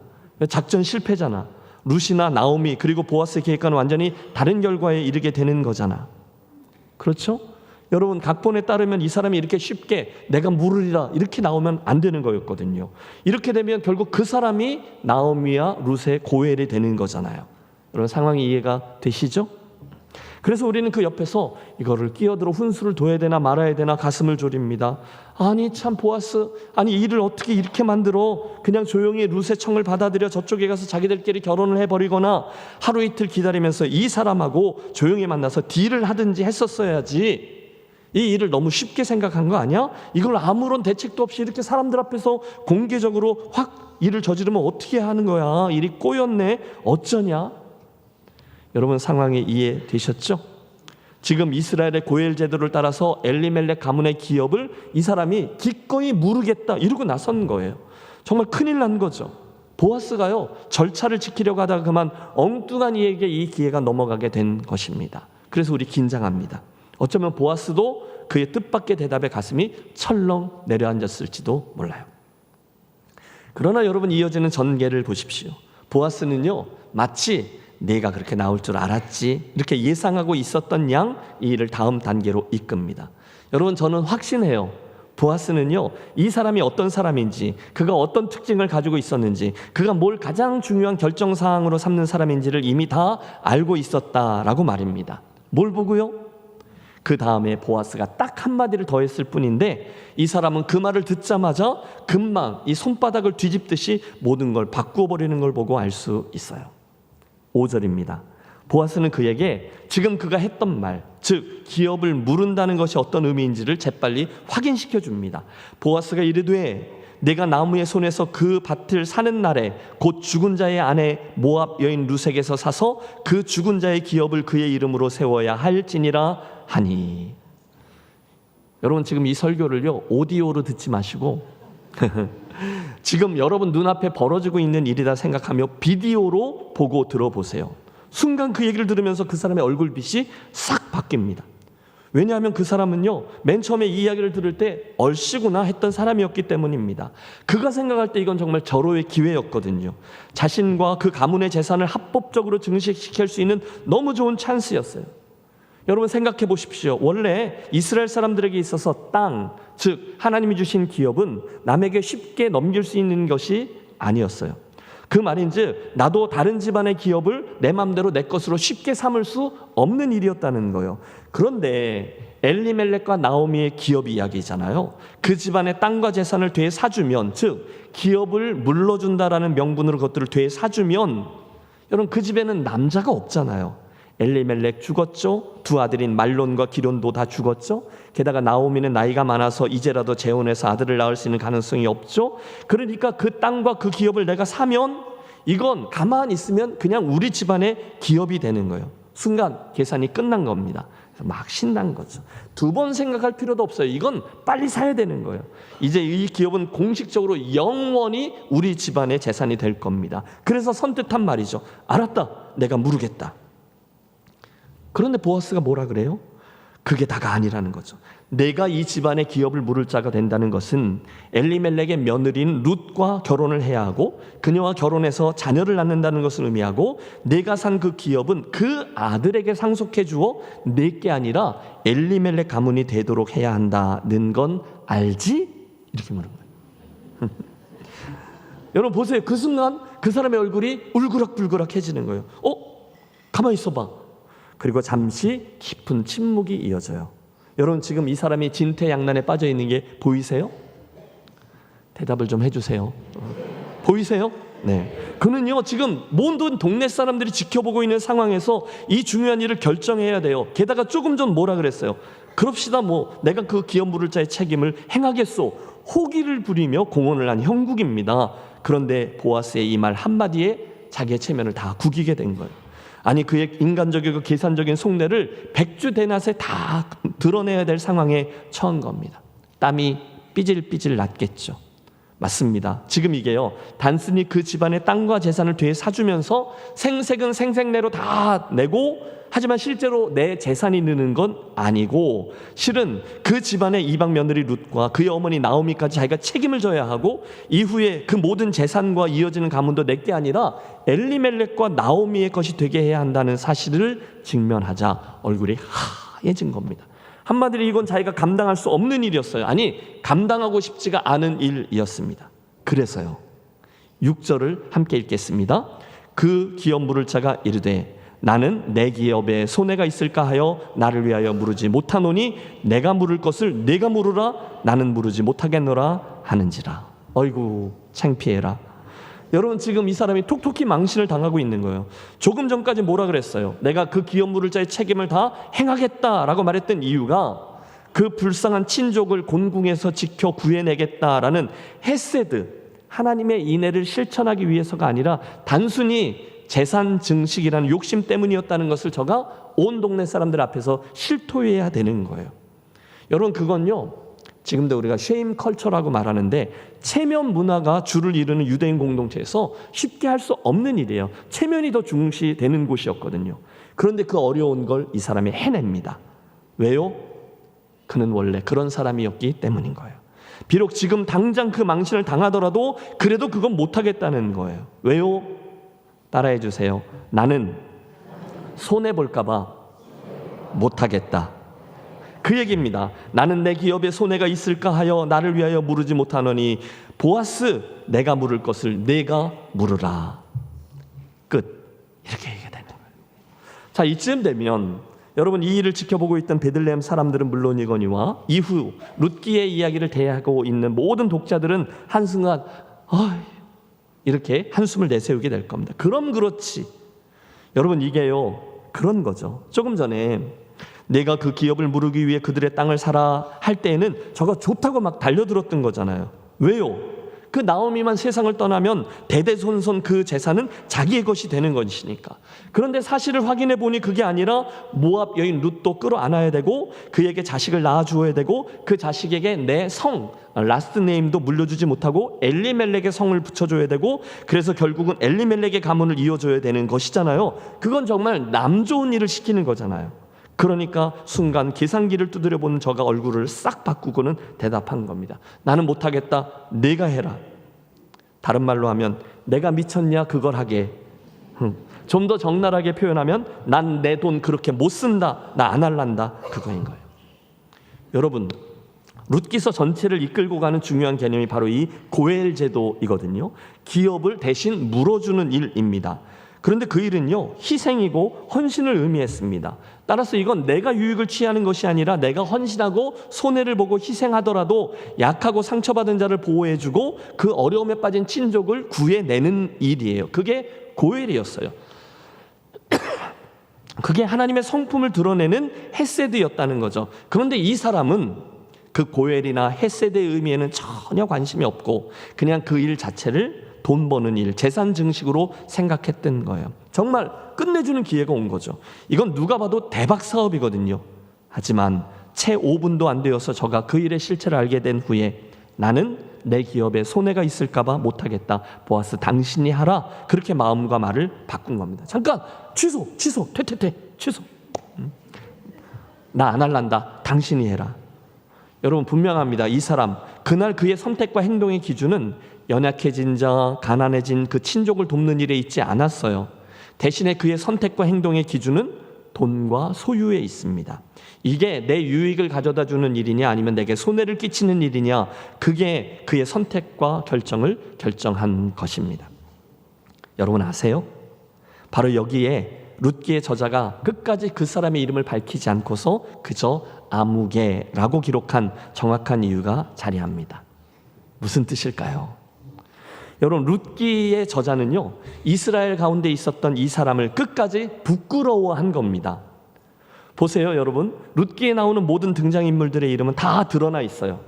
Speaker 4: 작전 실패잖아. 룻이나 나오미 그리고 보아스의 계획과는 완전히 다른 결과에 이르게 되는 거잖아. 그렇죠? 여러분 각본에 따르면 이 사람이 이렇게 쉽게 내가 물으리라 이렇게 나오면 안 되는 거였거든요. 이렇게 되면 결국 그 사람이 나오미와 룻의 고엘이 되는 거잖아요. 여러분 상황이 이해가 되시죠? 그래서 우리는 그 옆에서 이거를 끼어들어 훈수를 둬야 되나 말아야 되나 가슴을 졸입니다. 아니 참 보아스, 아니 일을 어떻게 이렇게 만들어? 그냥 조용히 룻의 청을 받아들여 저쪽에 가서 자기들끼리 결혼을 해버리거나 하루 이틀 기다리면서 이 사람하고 조용히 만나서 딜을 하든지 했었어야지. 이 일을 너무 쉽게 생각한 거 아니야? 이걸 아무런 대책도 없이 이렇게 사람들 앞에서 공개적으로 확 일을 저지르면 어떻게 하는 거야? 일이 꼬였네. 어쩌냐? 여러분 상황이 이해되셨죠? 지금 이스라엘의 고엘 제도를 따라서 엘리멜렉 가문의 기업을 이 사람이 기꺼이 물으겠다 이러고 나선 거예요. 정말 큰일 난 거죠. 보아스가요 절차를 지키려고 하다가 그만 엉뚱한 이에게 이 기회가 넘어가게 된 것입니다. 그래서 우리 긴장합니다. 어쩌면 보아스도 그의 뜻밖의 대답에 가슴이 철렁 내려앉았을지도 몰라요. 그러나 여러분 이어지는 전개를 보십시오. 보아스는요 마치 내가 그렇게 나올 줄 알았지 이렇게 예상하고 있었던 양 이 일을 다음 단계로 이끕니다. 여러분 저는 확신해요. 보아스는요 이 사람이 어떤 사람인지 그가 어떤 특징을 가지고 있었는지 그가 뭘 가장 중요한 결정사항으로 삼는 사람인지를 이미 다 알고 있었다라고 말입니다. 뭘 보고요? 그 다음에 보아스가 딱 한마디를 더 했을 뿐인데 이 사람은 그 말을 듣자마자 금방 이 손바닥을 뒤집듯이 모든 걸 바꾸어 버리는 걸 보고 알 수 있어요. 5절입니다. 보아스는 그에게 지금 그가 했던 말, 즉 기업을 물은다는 것이 어떤 의미인지를 재빨리 확인시켜 줍니다. 보아스가 이르되 내가 나무의 손에서 그 밭을 사는 날에 곧 죽은 자의 아내 모압 여인 룻에게서 사서 그 죽은 자의 기업을 그의 이름으로 세워야 할지니라 하니. 여러분 지금 이 설교를요 오디오로 듣지 마시고 지금 여러분 눈앞에 벌어지고 있는 일이다 생각하며 비디오로 보고 들어보세요. 순간 그 얘기를 들으면서 그 사람의 얼굴빛이 싹 바뀝니다. 왜냐하면 그 사람은요 맨 처음에 이 이야기를 들을 때 얼씨구나 했던 사람이었기 때문입니다. 그가 생각할 때 이건 정말 절호의 기회였거든요. 자신과 그 가문의 재산을 합법적으로 증식시킬 수 있는 너무 좋은 찬스였어요. 여러분 생각해 보십시오. 원래 이스라엘 사람들에게 있어서 땅, 즉 하나님이 주신 기업은 남에게 쉽게 넘길 수 있는 것이 아니었어요. 그 말인즉 나도 다른 집안의 기업을 내 마음대로 내 것으로 쉽게 삼을 수 없는 일이었다는 거예요. 그런데 엘리멜렉과 나오미의 기업 이야기잖아요. 그 집안의 땅과 재산을 되사주면, 즉 기업을 물러준다라는 명분으로 그것들을 되사주면 여러분 그 집에는 남자가 없잖아요. 엘리멜렉 죽었죠. 두 아들인 말론과 기론도 다 죽었죠. 게다가 나오미는 나이가 많아서 이제라도 재혼해서 아들을 낳을 수 있는 가능성이 없죠. 그러니까 그 땅과 그 기업을 내가 사면 이건 가만히 있으면 그냥 우리 집안의 기업이 되는 거예요. 순간 계산이 끝난 겁니다. 막 신난 거죠. 두 번 생각할 필요도 없어요. 이건 빨리 사야 되는 거예요. 이제 이 기업은 공식적으로 영원히 우리 집안의 재산이 될 겁니다. 그래서 선뜻한 말이죠. 알았다. 내가 물으겠다. 그런데 보아스가 뭐라 그래요? 그게 다가 아니라는 거죠. 내가 이 집안의 기업을 물을 자가 된다는 것은 엘리멜렉의 며느리인 룻과 결혼을 해야 하고 그녀와 결혼해서 자녀를 낳는다는 것을 의미하고 내가 산 그 기업은 그 아들에게 상속해 주어 내게 아니라 엘리멜렉 가문이 되도록 해야 한다는 건 알지? 이렇게 물은 거예요. 여러분 보세요. 그 순간 그 사람의 얼굴이 울그락불그락해지는 거예요. 가만히 있어봐. 그리고 잠시 깊은 침묵이 이어져요. 여러분 지금 이 사람이 진퇴양난에 빠져 있는 게 보이세요? 대답을 좀 해주세요. 보이세요? 네. 그는요 지금 모든 동네 사람들이 지켜보고 있는 상황에서 이 중요한 일을 결정해야 돼요. 게다가 조금 전 뭐라 그랬어요? 그럽시다 내가 그 기업 물을 자의 책임을 행하겠소. 호기를 부리며 공언을 한 형국입니다. 그런데 보아스의 이 말 한마디에 자기의 체면을 다 구기게 된 거예요. 아니 그의 인간적이고 계산적인 속내를 백주대낮에 다 드러내야 될 상황에 처한 겁니다. 땀이 삐질삐질 났겠죠. 맞습니다. 지금 이게요 단순히 그 집안의 땅과 재산을 되에 사주면서 생색은 생색내로 다 내고 하지만 실제로 내 재산이 느는 건 아니고 실은 그 집안의 이방 며느리 룻과 그의 어머니 나오미까지 자기가 책임을 져야 하고 이후에 그 모든 재산과 이어지는 가문도 내게 아니라 엘리멜렉과 나오미의 것이 되게 해야 한다는 사실을 직면하자 얼굴이 하얘진 겁니다. 한마디로 이건 자기가 감당할 수 없는 일이었어요. 아니 감당하고 싶지가 않은 일이었습니다. 그래서요 6절을 함께 읽겠습니다. 그 기업 물을 자가 이르되 나는 내 기업에 손해가 있을까 하여 나를 위하여 물으지 못하노니 내가 물을 것을 내가 물으라. 나는 물으지 못하겠노라 하는지라. 어이구 창피해라. 여러분 지금 이 사람이 톡톡히 망신을 당하고 있는 거예요. 조금 전까지 뭐라 그랬어요? 내가 그 기업 물을 자의 책임을 다 행하겠다라고 말했던 이유가 그 불쌍한 친족을 곤궁에서 지켜 구해내겠다라는 헤세드, 하나님의 인애를 실천하기 위해서가 아니라 단순히 재산 증식이라는 욕심 때문이었다는 것을 저가 온 동네 사람들 앞에서 실토해야 되는 거예요. 여러분 그건요 지금도 우리가 쉐임 컬처라고 말하는데 체면 문화가 주를 이루는 유대인 공동체에서 쉽게 할 수 없는 일이에요. 체면이 더 중시되는 곳이었거든요. 그런데 그 어려운 걸 이 사람이 해냅니다. 왜요? 그는 원래 그런 사람이었기 때문인 거예요. 비록 지금 당장 그 망신을 당하더라도 그래도 그건 못하겠다는 거예요. 왜요? 따라해 주세요. 나는 손해볼까 봐 못하겠다. 그 얘기입니다. 나는 내 기업에 손해가 있을까 하여 나를 위하여 물으지 못하노니 보아스 내가 물을 것을 내가 물으라. 끝. 이렇게 얘기가 되는 거예요. 자 이쯤 되면 여러분 이 일을 지켜보고 있던 베들레헴 사람들은 물론이거니와 이후 룻기의 이야기를 대하고 있는 모든 독자들은 한순간 이렇게 한숨을 내세우게 될 겁니다. 그럼 그렇지. 여러분 이게요 그런 거죠. 조금 전에 내가 그 기업을 물으기 위해 그들의 땅을 사라 할 때에는 저가 좋다고 막 달려들었던 거잖아요. 왜요? 그 나오미만 세상을 떠나면 대대손손 그 재산은 자기의 것이 되는 것이니까. 그런데 사실을 확인해 보니 그게 아니라 모압 여인 룻도 끌어안아야 되고 그에게 자식을 낳아주어야 되고 그 자식에게 내 성 라스트 네임도 물려주지 못하고 엘리멜렉의 성을 붙여줘야 되고 그래서 결국은 엘리멜렉의 가문을 이어줘야 되는 것이잖아요. 그건 정말 남 좋은 일을 시키는 거잖아요. 그러니까 순간 계산기를 두드려보는 저가 얼굴을 싹 바꾸고는 대답한 겁니다. 나는 못하겠다. 내가 해라. 다른 말로 하면 내가 미쳤냐 그걸 하게. 좀 더 적나라하게 표현하면 난 내 돈 그렇게 못 쓴다. 나 안 할란다. 그거인 거예요. 여러분 룻기서 전체를 이끌고 가는 중요한 개념이 바로 이 고엘 제도이거든요. 기업을 대신 물어주는 일입니다. 그런데 그 일은요 희생이고 헌신을 의미했습니다. 따라서 이건 내가 유익을 취하는 것이 아니라 내가 헌신하고 손해를 보고 희생하더라도 약하고 상처받은 자를 보호해주고 그 어려움에 빠진 친족을 구해내는 일이에요. 그게 고엘이었어요. 그게 하나님의 성품을 드러내는 헤세드였다는 거죠. 그런데 이 사람은 그 고엘이나 헤세드의 의미에는 전혀 관심이 없고 그냥 그 일 자체를 돈 버는 일, 재산 증식으로 생각했던 거예요. 정말 끝내주는 기회가 온 거죠. 이건 누가 봐도 대박 사업이거든요. 하지만 채 5분도 안 되어서 저가 그 일의 실체를 알게 된 후에 나는 내 기업에 손해가 있을까 봐 못하겠다. 보아스 당신이 하라. 그렇게 마음과 말을 바꾼 겁니다. 잠깐 취소 퇴 취소. 나 안 할란다. 당신이 해라. 여러분 분명합니다. 이 사람 그날 그의 선택과 행동의 기준은 연약해진 자, 가난해진 그 친족을 돕는 일에 있지 않았어요. 대신에 그의 선택과 행동의 기준은 돈과 소유에 있습니다. 이게 내 유익을 가져다 주는 일이냐 아니면 내게 손해를 끼치는 일이냐, 그게 그의 선택과 결정을 결정한 것입니다. 여러분 아세요? 바로 여기에 룻기의 저자가 끝까지 그 사람의 이름을 밝히지 않고서 그저 아무개라고 기록한 정확한 이유가 자리합니다. 무슨 뜻일까요? 여러분 룻기의 저자는요, 이스라엘 가운데 있었던 이 사람을 끝까지 부끄러워한 겁니다. 보세요 여러분, 룻기에 나오는 모든 등장인물들의 이름은 다 드러나 있어요.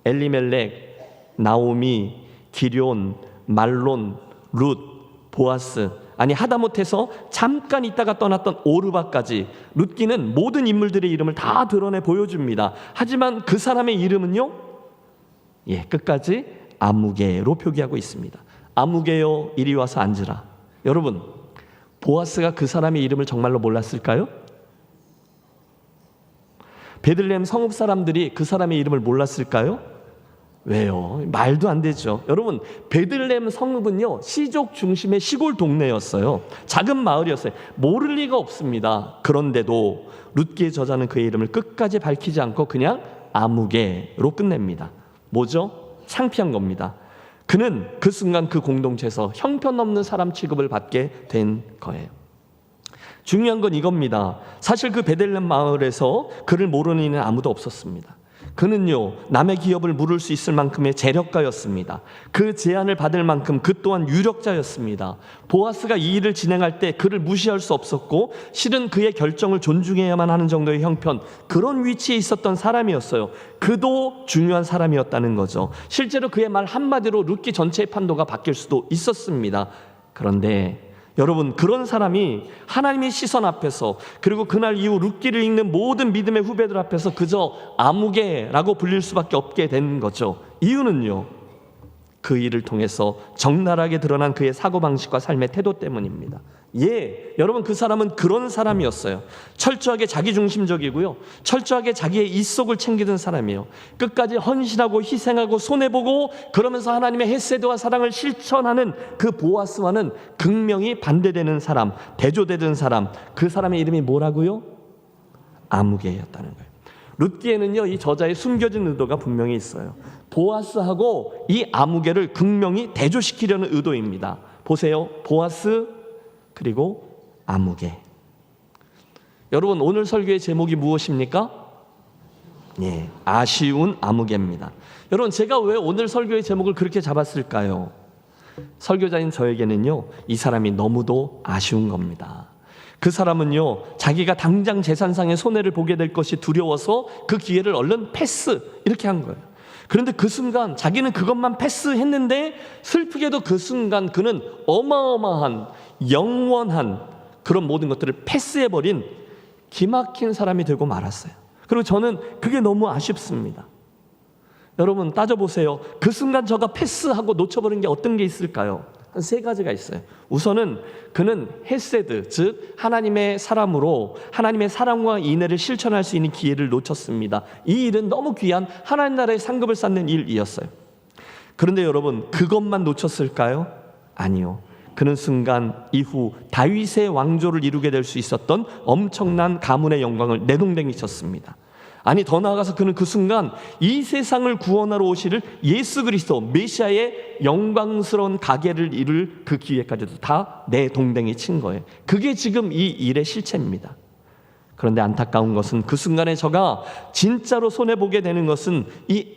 Speaker 4: 엘리멜렉, 나오미, 기럨, 말론, 룻, 보아스, 아니 하다못해서 잠깐 있다가 떠났던 오르바까지 룻기는 모든 인물들의 이름을 다 드러내 보여줍니다. 하지만 그 사람의 이름은요, 끝까지 아무개로 표기하고 있습니다. 아무개여 이리 와서 앉으라. 여러분 보아스가 그 사람의 이름을 정말로 몰랐을까요? 베들레헴 성읍 사람들이 그 사람의 이름을 몰랐을까요? 왜요? 말도 안 되죠. 여러분 베들레헴 성읍은요 시족 중심의 시골 동네였어요. 작은 마을이었어요. 모를 리가 없습니다. 그런데도 룻기의 저자는 그의 이름을 끝까지 밝히지 않고 그냥 아무개로 끝냅니다. 뭐죠? 창피한 겁니다. 그는 그 순간 그 공동체에서 형편없는 사람 취급을 받게 된 거예요. 중요한 건 이겁니다. 사실 그 베들레헴 마을에서 그를 모르는 이는 아무도 없었습니다. 그는요 남의 기업을 물을 수 있을 만큼의 재력가였습니다. 그 제안을 받을 만큼 그 또한 유력자였습니다. 보아스가 이 일을 진행할 때 그를 무시할 수 없었고 실은 그의 결정을 존중해야만 하는 정도의 형편, 그런 위치에 있었던 사람이었어요. 그도 중요한 사람이었다는 거죠. 실제로 그의 말 한마디로 룻기 전체의 판도가 바뀔 수도 있었습니다. 그런데 여러분 그런 사람이 하나님의 시선 앞에서, 그리고 그날 이후 룻기를 읽는 모든 믿음의 후배들 앞에서 그저 아무개라고 불릴 수밖에 없게 된 거죠. 이유는요, 그 일을 통해서 적나라하게 드러난 그의 사고방식과 삶의 태도 때문입니다. 여러분 그 사람은 그런 사람이었어요. 철저하게 자기중심적이고요, 철저하게 자기의 입속을 챙기던 사람이에요. 끝까지 헌신하고 희생하고 손해보고 그러면서 하나님의 헤세드와 사랑을 실천하는 그 보아스와는 극명히 반대되는 사람, 대조되던 사람, 그 사람의 이름이 뭐라고요? 아무개였다는 거예요. 룻기에는요 이 저자의 숨겨진 의도가 분명히 있어요. 보아스하고 이 아무개를 극명히 대조시키려는 의도입니다. 보세요, 보아스 그리고 아무개. 여러분 오늘 설교의 제목이 무엇입니까? 아쉬운 아무개입니다. 여러분 제가 왜 오늘 설교의 제목을 그렇게 잡았을까요? 설교자인 저에게는요 이 사람이 너무도 아쉬운 겁니다. 그 사람은요 자기가 당장 재산상의 손해를 보게 될 것이 두려워서 그 기회를 얼른 패스 이렇게 한 거예요. 그런데 그 순간 자기는 그것만 패스했는데 슬프게도 그 순간 그는 어마어마한 영원한 그런 모든 것들을 패스해버린 기막힌 사람이 되고 말았어요. 그리고 저는 그게 너무 아쉽습니다. 여러분 따져보세요. 그 순간 저가 패스하고 놓쳐버린 게 어떤 게 있을까요? 한 세 가지가 있어요. 우선은 그는 헤세드, 즉 하나님의 사람으로 하나님의 사랑과 인애를 실천할 수 있는 기회를 놓쳤습니다. 이 일은 너무 귀한 하나님 나라의 상급을 쌓는 일이었어요. 그런데 여러분 그것만 놓쳤을까요? 아니요. 그는 순간 이후 다윗의 왕조를 이루게 될 수 있었던 엄청난 가문의 영광을 내동댕이 쳤습니다. 아니 더 나아가서 그는 그 순간 이 세상을 구원하러 오실 예수 그리스도 메시아의 영광스러운 가계를 이룰 그 기회까지도 다 내동댕이 친 거예요. 그게 지금 이 일의 실체입니다. 그런데 안타까운 것은 그 순간에 저가 진짜로 손해보게 되는 것은 이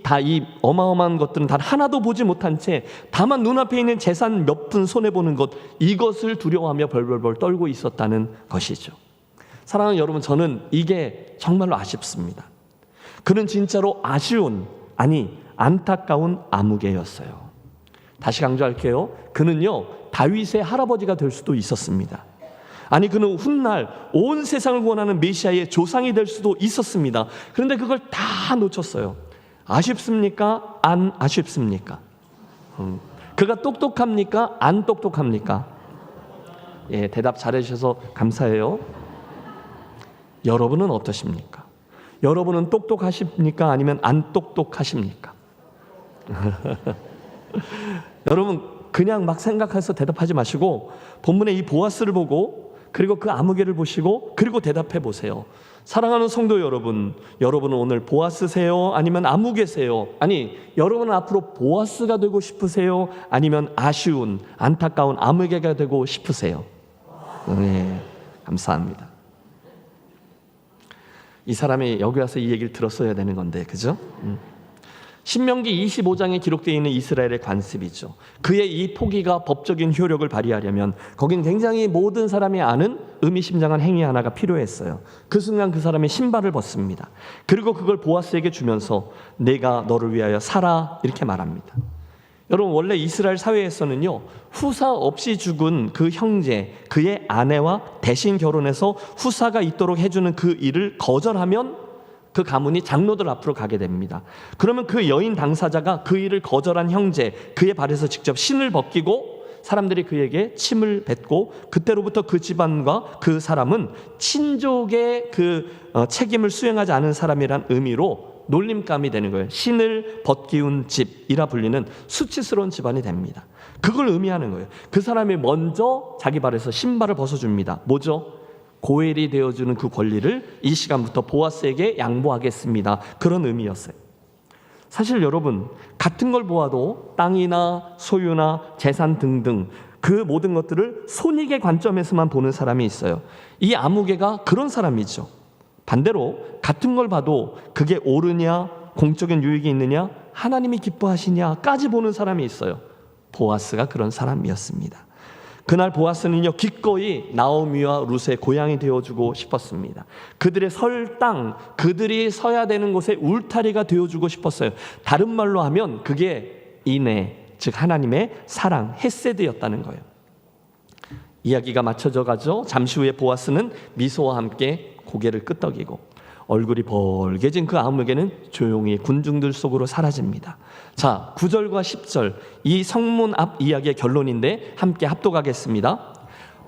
Speaker 4: 어마어마한 것들은 단 하나도 보지 못한 채 다만 눈앞에 있는 재산 몇 푼 손해보는 것, 이것을 두려워하며 벌벌벌 떨고 있었다는 것이죠. 사랑하는 여러분, 저는 이게 정말로 아쉽습니다. 그는 진짜로 아쉬운, 아니 안타까운 아무개였어요. 다시 강조할게요. 그는요, 다윗의 할아버지가 될 수도 있었습니다. 아니, 그는 훗날 온 세상을 구원하는 메시아의 조상이 될 수도 있었습니다. 그런데 그걸 다 놓쳤어요. 아쉽습니까? 안 아쉽습니까? 그가 똑똑합니까? 안 똑똑합니까? 예, 대답 잘해주셔서 감사해요. 여러분은 어떠십니까? 여러분은 똑똑하십니까? 아니면 안 똑똑하십니까? 여러분, 그냥 막 생각해서 대답하지 마시고 본문의 이 보아스를 보고, 그리고 그 아무개를 보시고, 그리고 대답해 보세요. 사랑하는 성도 여러분, 여러분은 오늘 보아스세요? 아니면 아무개세요? 아니, 여러분은 앞으로 보아스가 되고 싶으세요? 아니면 아쉬운, 안타까운 아무개가 되고 싶으세요? 네, 감사합니다. 이 사람이 여기 와서 이 얘기를 들었어야 되는 건데, 그죠? 신명기 25장에 기록되어 있는 이스라엘의 관습이죠. 그의 이 포기가 법적인 효력을 발휘하려면 거긴 굉장히 모든 사람이 아는 의미심장한 행위 하나가 필요했어요. 그 순간 그 사람이 신발을 벗습니다. 그리고 그걸 보아스에게 주면서 내가 너를 위하여 살아, 이렇게 말합니다. 여러분, 원래 이스라엘 사회에서는요, 후사 없이 죽은 그 형제, 그의 아내와 대신 결혼해서 후사가 있도록 해주는 그 일을 거절하면 그 가문이 장로들 앞으로 가게 됩니다. 그러면 그 여인 당사자가 그 일을 거절한 형제, 그의 발에서 직접 신을 벗기고 사람들이 그에게 침을 뱉고, 그때로부터 그 집안과 그 사람은 친족의 그 책임을 수행하지 않은 사람이란 의미로 놀림감이 되는 거예요. 신을 벗기운 집이라 불리는 수치스러운 집안이 됩니다. 그걸 의미하는 거예요. 그 사람이 먼저 자기 발에서 신발을 벗어줍니다. 뭐죠? 고엘이 되어주는 그 권리를 이 시간부터 보아스에게 양보하겠습니다. 그런 의미였어요. 사실 여러분, 같은 걸 보아도 땅이나 소유나 재산 등등 그 모든 것들을 손익의 관점에서만 보는 사람이 있어요. 이 아무개가 그런 사람이죠. 반대로 같은 걸 봐도 그게 옳으냐, 공적인 유익이 있느냐, 하나님이 기뻐하시냐까지 보는 사람이 있어요. 보아스가 그런 사람이었습니다. 그날 보아스는요, 기꺼이 나오미와 룻의 고향이 되어주고 싶었습니다. 그들의 설 땅, 그들이 서야 되는 곳의 울타리가 되어주고 싶었어요. 다른 말로 하면 그게 인애, 즉 하나님의 사랑, 헤세드였다는 거예요. 이야기가 맞춰져 가죠. 잠시 후에 보아스는 미소와 함께 고개를 끄덕이고 얼굴이 벌개진 그 아무개는 조용히 군중들 속으로 사라집니다. 자, 9절과 10절, 이 성문 앞 이야기의 결론인데 함께 합독하겠습니다.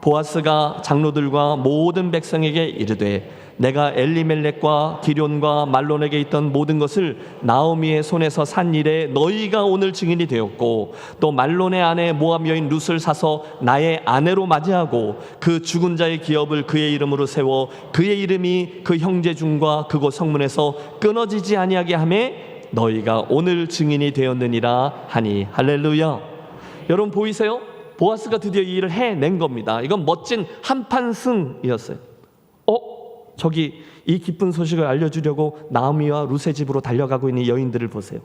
Speaker 4: 보아스가 장로들과 모든 백성에게 이르되 내가 엘리멜렉과 기럨과 말론에게 있던 모든 것을 나오미의 손에서 산 일에 너희가 오늘 증인이 되었고, 또 말론의 아내 모압 여인 룻을 사서 나의 아내로 맞이하고 그 죽은 자의 기업을 그의 이름으로 세워 그의 이름이 그 형제 중과 그곳 성문에서 끊어지지 아니하게 하매 너희가 오늘 증인이 되었느니라 하니. 할렐루야. 여러분 보이세요? 보아스가 드디어 이 일을 해낸 겁니다. 이건 멋진 한판승이었어요. 저기 이 기쁜 소식을 알려주려고 나오미와 룻의 집으로 달려가고 있는 여인들을 보세요.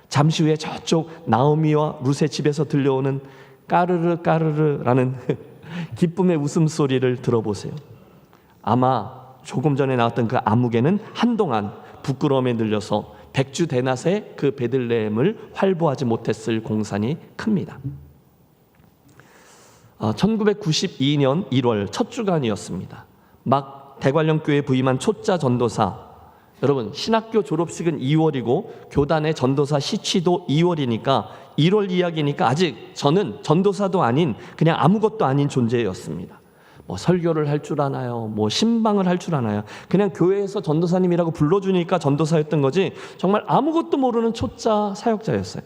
Speaker 4: 잠시 후에 저쪽 나오미와 룻의 집에서 들려오는 까르르 까르르라는 기쁨의 웃음소리를 들어보세요. 아마 조금 전에 나왔던 그 아무개는 한동안 부끄러움에 늘려서 백주 대낮에 그 베들레헴을 활보하지 못했을 공산이 큽니다. 1992년 1월 첫 주간이었습니다. 막 대관령교회에 부임한 초짜 전도사, 여러분 신학교 졸업식은 2월이고 교단의 전도사 시취도 2월이니까 1월 이야기니까 아직 저는 전도사도 아닌 그냥 아무것도 아닌 존재였습니다. 뭐 설교를 할 줄 아나요? 뭐 신방을 할 줄 아나요? 그냥 교회에서 전도사님이라고 불러주니까 전도사였던 거지 정말 아무것도 모르는 초짜 사역자였어요.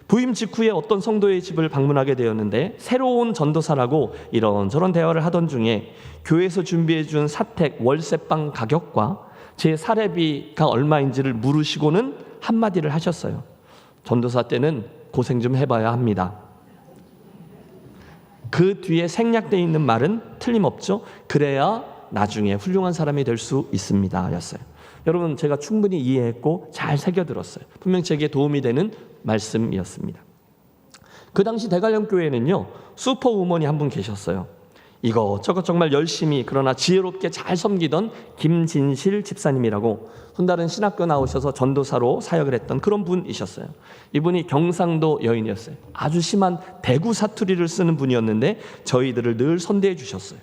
Speaker 4: 부임 직후에 어떤 성도의 집을 방문하게 되었는데 새로운 전도사라고 이런저런 대화를 하던 중에 교회에서 준비해 준 사택 월세방 가격과 제 사례비가 얼마인지를 물으시고는 한마디를 하셨어요. 전도사 때는 고생 좀 해봐야 합니다. 그 뒤에 생략되어 있는 말은 틀림없죠. 그래야 나중에 훌륭한 사람이 될 수 있습니다 였어요. 여러분 제가 충분히 이해했고 잘 새겨들었어요. 분명 제게 도움이 되는 말씀이었습니다. 그 당시 대관령교회에는요 슈퍼우먼이 한 분 계셨어요. 이것저것 정말 열심히 그러나 지혜롭게 잘 섬기던 김진실 집사님이라고 훗날은 신학교 나오셔서 전도사로 사역을 했던 그런 분이셨어요. 이분이 경상도 여인이었어요. 아주 심한 대구 사투리를 쓰는 분이었는데 저희들을 늘 선대해 주셨어요.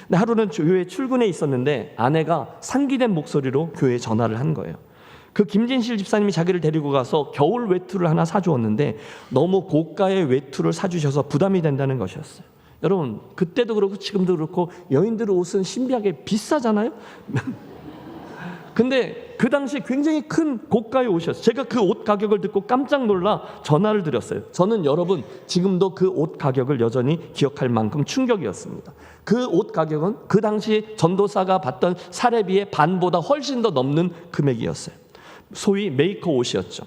Speaker 4: 근데 하루는 교회에 출근해 있었는데 아내가 상기된 목소리로 교회에 전화를 한 거예요. 그 김진실 집사님이 자기를 데리고 가서 겨울 외투를 하나 사주었는데 너무 고가의 외투를 사주셔서 부담이 된다는 것이었어요. 여러분, 그때도 그렇고 지금도 그렇고 여인들 옷은 신비하게 비싸잖아요. 근데 그 당시 굉장히 큰 고가의 옷이었어요. 제가 그 옷 가격을 듣고 깜짝 놀라 전화를 드렸어요. 저는 여러분 지금도 그 옷 가격을 여전히 기억할 만큼 충격이었습니다. 그 옷 가격은 그 당시 전도사가 받던 사례비의 반보다 훨씬 더 넘는 금액이었어요. 소위 메이커 옷이었죠.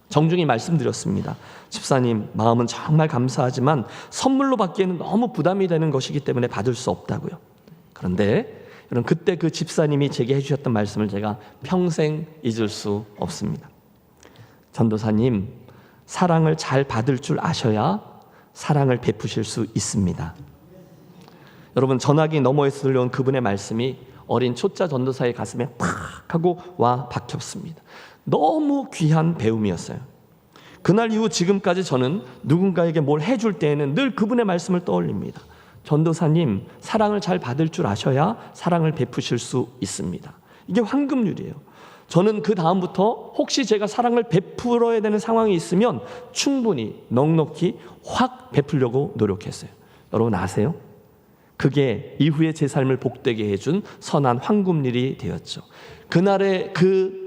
Speaker 4: 정중히 말씀드렸습니다. 집사님, 마음은 정말 감사하지만 선물로 받기에는 너무 부담이 되는 것이기 때문에 받을 수 없다고요. 그런데 여러분, 그때 그 집사님이 제게 해주셨던 말씀을 제가 평생 잊을 수 없습니다. 전도사님, 사랑을 잘 받을 줄 아셔야 사랑을 베푸실 수 있습니다. 여러분, 전화기 너머에서 들려온 그분의 말씀이 어린 초짜 전도사의 가슴에 팍 하고 와 박혔습니다. 너무 귀한 배움이었어요. 그날 이후 지금까지 저는 누군가에게 뭘 해줄 때에는 늘 그분의 말씀을 떠올립니다. 전도사님, 사랑을 잘 받을 줄 아셔야 사랑을 베푸실 수 있습니다. 이게 황금률이에요. 저는 그 다음부터 혹시 제가 사랑을 베풀어야 되는 상황이 있으면 충분히 넉넉히 확 베풀려고 노력했어요. 여러분 아세요? 그게 이후에 제 삶을 복되게 해준 선한 황금률이 되었죠. 그날의 그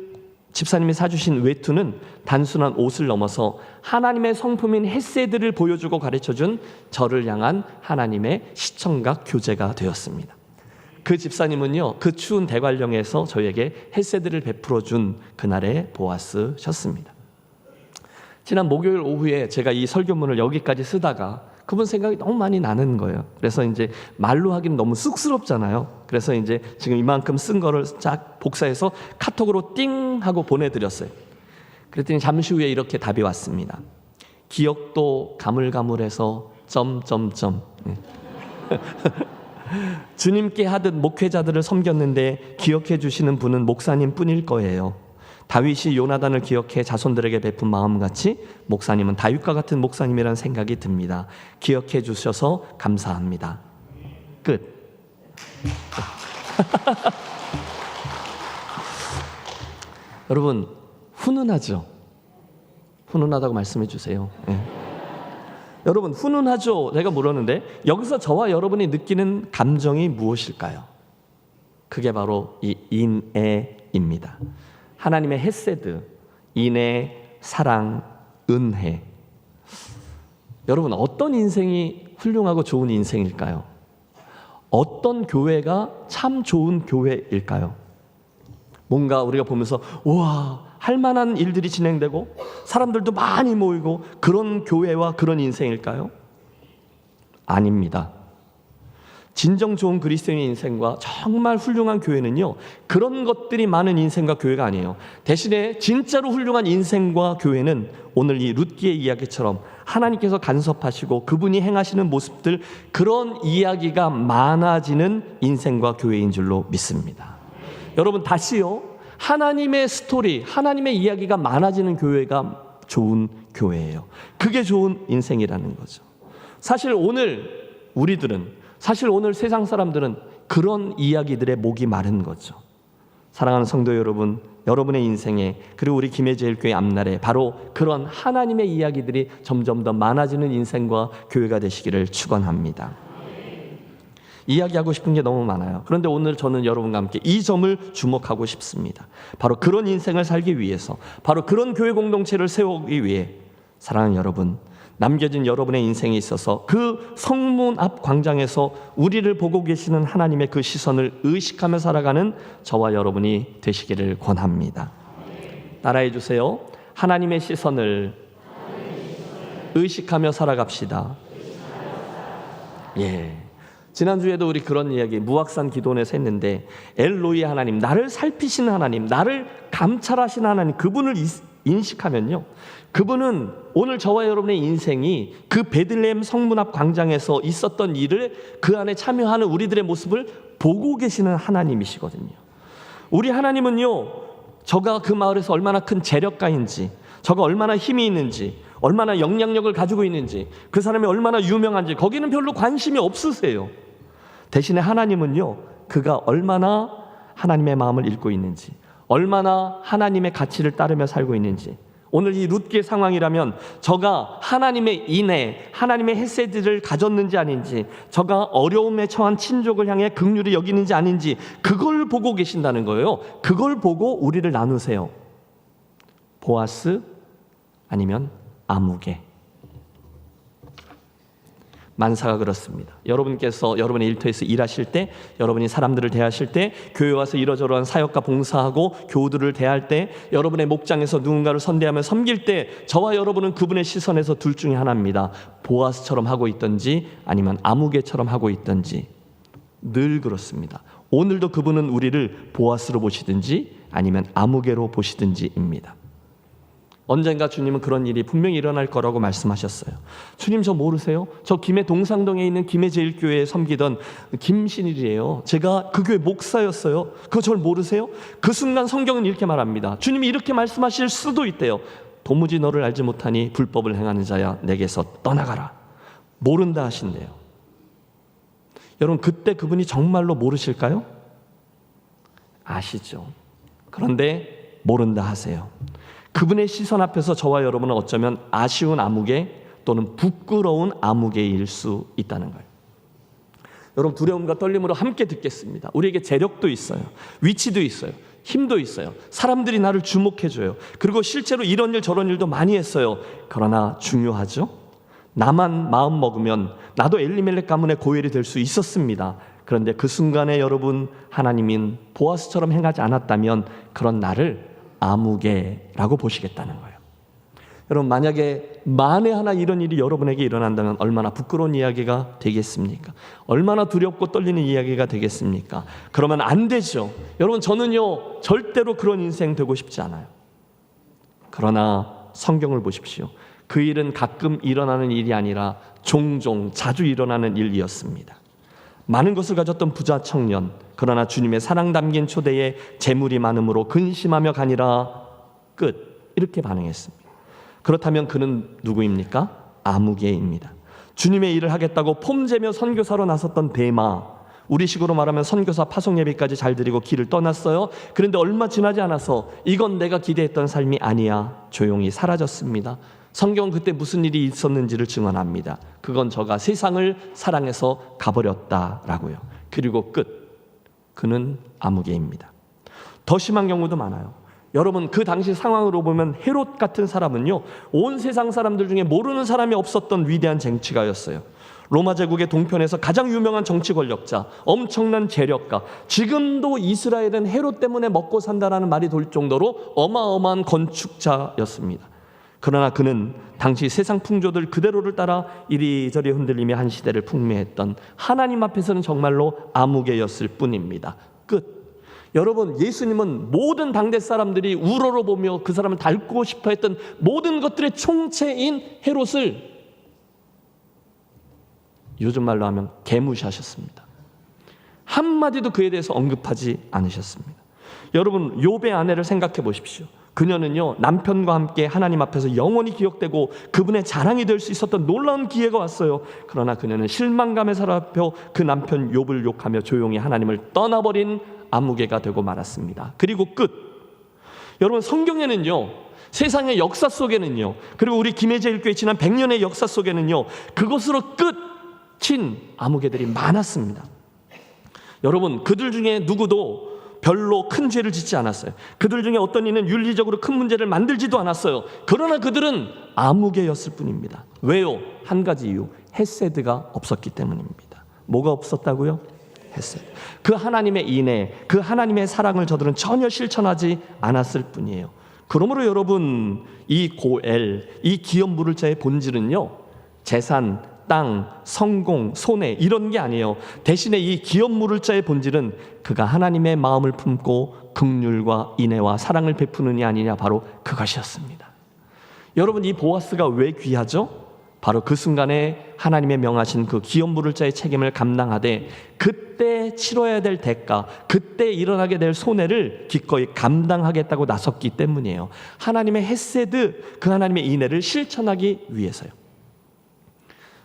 Speaker 4: 집사님이 사주신 외투는 단순한 옷을 넘어서 하나님의 성품인 헤세드를 보여주고 가르쳐준 저를 향한 하나님의 시청각 교제가 되었습니다. 그 집사님은요, 그 추운 대관령에서 저에게 헤세드를 베풀어준 그날의 보아스셨습니다. 지난 목요일 오후에 제가 이 설교문을 여기까지 쓰다가 그분 생각이 너무 많이 나는 거예요. 그래서 이제 말로 하기는 너무 쑥스럽잖아요. 그래서 이제 지금 이만큼 쓴 거를 쫙 복사해서 카톡으로 띵 하고 보내드렸어요. 그랬더니 잠시 후에 이렇게 답이 왔습니다. 기억도 가물가물해서 점점점. 주님께 하듯 목회자들을 섬겼는데 기억해 주시는 분은 목사님 뿐일 거예요. 다윗이 요나단을 기억해 자손들에게 베푼 마음같이 목사님은 다윗과 같은 목사님이라는 생각이 듭니다. 기억해 주셔서 감사합니다. 끝. 여러분 훈훈하죠? 훈훈하다고 말씀해 주세요. 네. 여러분 훈훈하죠? 제가 물었는데 여기서 저와 여러분이 느끼는 감정이 무엇일까요? 그게 바로 이 인애입니다. 하나님의 헤세드, 인애, 사랑, 은혜. 여러분 어떤 인생이 훌륭하고 좋은 인생일까요? 어떤 교회가 참 좋은 교회일까요? 뭔가 우리가 보면서 우와 할 만한 일들이 진행되고 사람들도 많이 모이고 그런 교회와 그런 인생일까요? 아닙니다. 진정 좋은 그리스도인의 인생과 정말 훌륭한 교회는요, 그런 것들이 많은 인생과 교회가 아니에요. 대신에 진짜로 훌륭한 인생과 교회는 오늘 이 룻기의 이야기처럼 하나님께서 간섭하시고 그분이 행하시는 모습들, 그런 이야기가 많아지는 인생과 교회인 줄로 믿습니다. 여러분 다시요, 하나님의 스토리, 하나님의 이야기가 많아지는 교회가 좋은 교회예요. 그게 좋은 인생이라는 거죠. 사실 오늘 우리들은, 사실 오늘 세상 사람들은 그런 이야기들의 목이 마른 거죠. 사랑하는 성도 여러분, 여러분의 인생에, 그리고 우리 김해제일교회 앞날에 바로 그런 하나님의 이야기들이 점점 더 많아지는 인생과 교회가 되시기를 축원합니다. 이야기하고 싶은 게 너무 많아요. 그런데 오늘 저는 여러분과 함께 이 점을 주목하고 싶습니다. 바로 그런 인생을 살기 위해서, 바로 그런 교회 공동체를 세우기 위해 사랑하는 여러분, 남겨진 여러분의 인생에 있어서 그 성문 앞 광장에서 우리를 보고 계시는 하나님의 그 시선을 의식하며 살아가는 저와 여러분이 되시기를 권합니다. 따라해 주세요. 하나님의 시선을 의식하며 살아갑시다. 예. 지난주에도 우리 그런 이야기 무악산 기도원에서 했는데, 엘로이 하나님, 나를 살피시는 하나님, 나를 감찰하시는 하나님, 그분을 인식하면요, 그분은 오늘 저와 여러분의 인생이 그 베들레헴 성문 앞 광장에서 있었던 일을 그 안에 참여하는 우리들의 모습을 보고 계시는 하나님이시거든요. 우리 하나님은요, 저가 그 마을에서 얼마나 큰 재력가인지, 저가 얼마나 힘이 있는지, 얼마나 영향력을 가지고 있는지, 그 사람이 얼마나 유명한지 거기는 별로 관심이 없으세요. 대신에 하나님은요, 그가 얼마나 하나님의 마음을 읽고 있는지, 얼마나 하나님의 가치를 따르며 살고 있는지, 오늘 이 룻기의 상황이라면 저가 하나님의 인애, 하나님의 헤세드를 가졌는지 아닌지, 저가 어려움에 처한 친족을 향해 긍휼히 여기는지 아닌지, 그걸 보고 계신다는 거예요. 그걸 보고 우리를 나누세요. 보아스 아니면 아무개. 만사가 그렇습니다. 여러분께서 여러분의 일터에서 일하실 때, 여러분이 사람들을 대하실 때, 교회 와서 이러저러한 사역과 봉사하고 교우들을 대할 때, 여러분의 목장에서 누군가를 선대하며 섬길 때, 저와 여러분은 그분의 시선에서 둘 중에 하나입니다. 보아스처럼 하고 있든지 아니면 아무개처럼 하고 있든지. 늘 그렇습니다. 오늘도 그분은 우리를 보아스로 보시든지 아니면 아무개로 보시든지입니다. 언젠가 주님은 그런 일이 분명히 일어날 거라고 말씀하셨어요. 주님, 저 모르세요? 저 김해 동상동에 있는 김해 제일교회에 섬기던 김신일이에요. 제가 그 교회 목사였어요. 그거 절 모르세요? 그 순간 성경은 이렇게 말합니다. 주님이 이렇게 말씀하실 수도 있대요. 도무지 너를 알지 못하니 불법을 행하는 자야, 내게서 떠나가라. 모른다 하신대요. 여러분, 그때 그분이 정말로 모르실까요? 아시죠? 그런데 모른다 하세요. 그분의 시선 앞에서 저와 여러분은 어쩌면 아쉬운 아무개 또는 부끄러운 아무개일 수 있다는 거예요. 여러분, 두려움과 떨림으로 함께 듣겠습니다. 우리에게 재력도 있어요. 위치도 있어요. 힘도 있어요. 사람들이 나를 주목해줘요. 그리고 실제로 이런 일 저런 일도 많이 했어요. 그러나 중요하죠? 나만 마음 먹으면 나도 엘리멜렉 가문의 고엘이 될 수 있었습니다. 그런데 그 순간에 여러분, 하나님인 보아스처럼 행하지 않았다면 그런 나를 아무개라고 보시겠다는 거예요. 여러분, 만약에 만에 하나 이런 일이 여러분에게 일어난다면 얼마나 부끄러운 이야기가 되겠습니까? 얼마나 두렵고 떨리는 이야기가 되겠습니까? 그러면 안 되죠. 여러분, 저는요, 절대로 그런 인생 되고 싶지 않아요. 그러나 성경을 보십시오. 그 일은 가끔 일어나는 일이 아니라 종종 자주 일어나는 일이었습니다. 많은 것을 가졌던 부자 청년, 그러나 주님의 사랑 담긴 초대에 재물이 많음으로 근심하며 가니라 끝, 이렇게 반응했습니다. 그렇다면 그는 누구입니까? 아무개입니다. 주님의 일을 하겠다고 폼재며 선교사로 나섰던 데마, 우리식으로 말하면 선교사 파송 예배까지 잘 드리고 길을 떠났어요. 그런데 얼마 지나지 않아서 이건 내가 기대했던 삶이 아니야, 조용히 사라졌습니다. 성경은 그때 무슨 일이 있었는지를 증언합니다. 그건 저가 세상을 사랑해서 가버렸다라고요. 그리고 끝. 그는 아무개입니다. 더 심한 경우도 많아요. 여러분, 그 당시 상황으로 보면 헤롯 같은 사람은요, 온 세상 사람들 중에 모르는 사람이 없었던 위대한 정치가였어요. 로마 제국의 동편에서 가장 유명한 정치 권력자, 엄청난 재력가. 지금도 이스라엘은 헤롯 때문에 먹고 산다라는 말이 돌 정도로 어마어마한 건축자였습니다. 그러나 그는 당시 세상 풍조들 그대로를 따라 이리저리 흔들리며 한 시대를 풍미했던, 하나님 앞에서는 정말로 아무개였을 뿐입니다. 끝. 여러분, 예수님은 모든 당대 사람들이 우러러보며 그 사람을 닮고 싶어 했던 모든 것들의 총체인 헤롯을 요즘 말로 하면 개무시하셨습니다. 한마디도 그에 대해서 언급하지 않으셨습니다. 여러분, 욥의 아내를 생각해 보십시오. 그녀는요, 남편과 함께 하나님 앞에서 영원히 기억되고 그분의 자랑이 될 수 있었던 놀라운 기회가 왔어요. 그러나 그녀는 실망감에 사로잡혀 그 남편 욥을 욕하며 조용히 하나님을 떠나버린 아무개가 되고 말았습니다. 그리고 끝. 여러분, 성경에는요, 세상의 역사 속에는요, 그리고 우리 김해제일교회 지난 100년의 역사 속에는요, 그것으로 끝인 아무개들이 많았습니다. 여러분, 그들 중에 누구도 별로 큰 죄를 짓지 않았어요. 그들 중에 어떤 이는 윤리적으로 큰 문제를 만들지도 않았어요. 그러나 그들은 아무개였을 뿐입니다. 왜요? 한 가지 이유, 헤세드가 없었기 때문입니다. 뭐가 없었다고요? 헤세드. 그 하나님의 인애, 그 하나님의 사랑을 저들은 전혀 실천하지 않았을 뿐이에요. 그러므로 여러분, 이 고엘, 이 기업 물을 자의 본질은요, 재산, 땅, 성공, 손해 이런 게 아니에요. 대신에 이 기업 물을 자의 본질은 그가 하나님의 마음을 품고 긍휼과 인애와 사랑을 베푸느니 아니냐, 바로 그것이었습니다. 여러분, 이 보아스가 왜 귀하죠? 바로 그 순간에 하나님의 명하신 그 기업 물을 자의 책임을 감당하되 그때 치러야 될 대가, 그때 일어나게 될 손해를 기꺼이 감당하겠다고 나섰기 때문이에요. 하나님의 헤세드, 그 하나님의 인애를 실천하기 위해서요.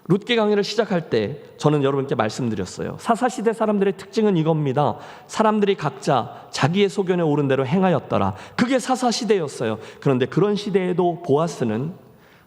Speaker 4: 룻기 강의를 시작할 때 저는 여러분께 말씀드렸어요. 사사시대 사람들의 특징은 이겁니다. 사람들이 각자 자기의 소견에 오른 대로 행하였더라. 그게 사사시대였어요. 그런데 그런 시대에도 보아스는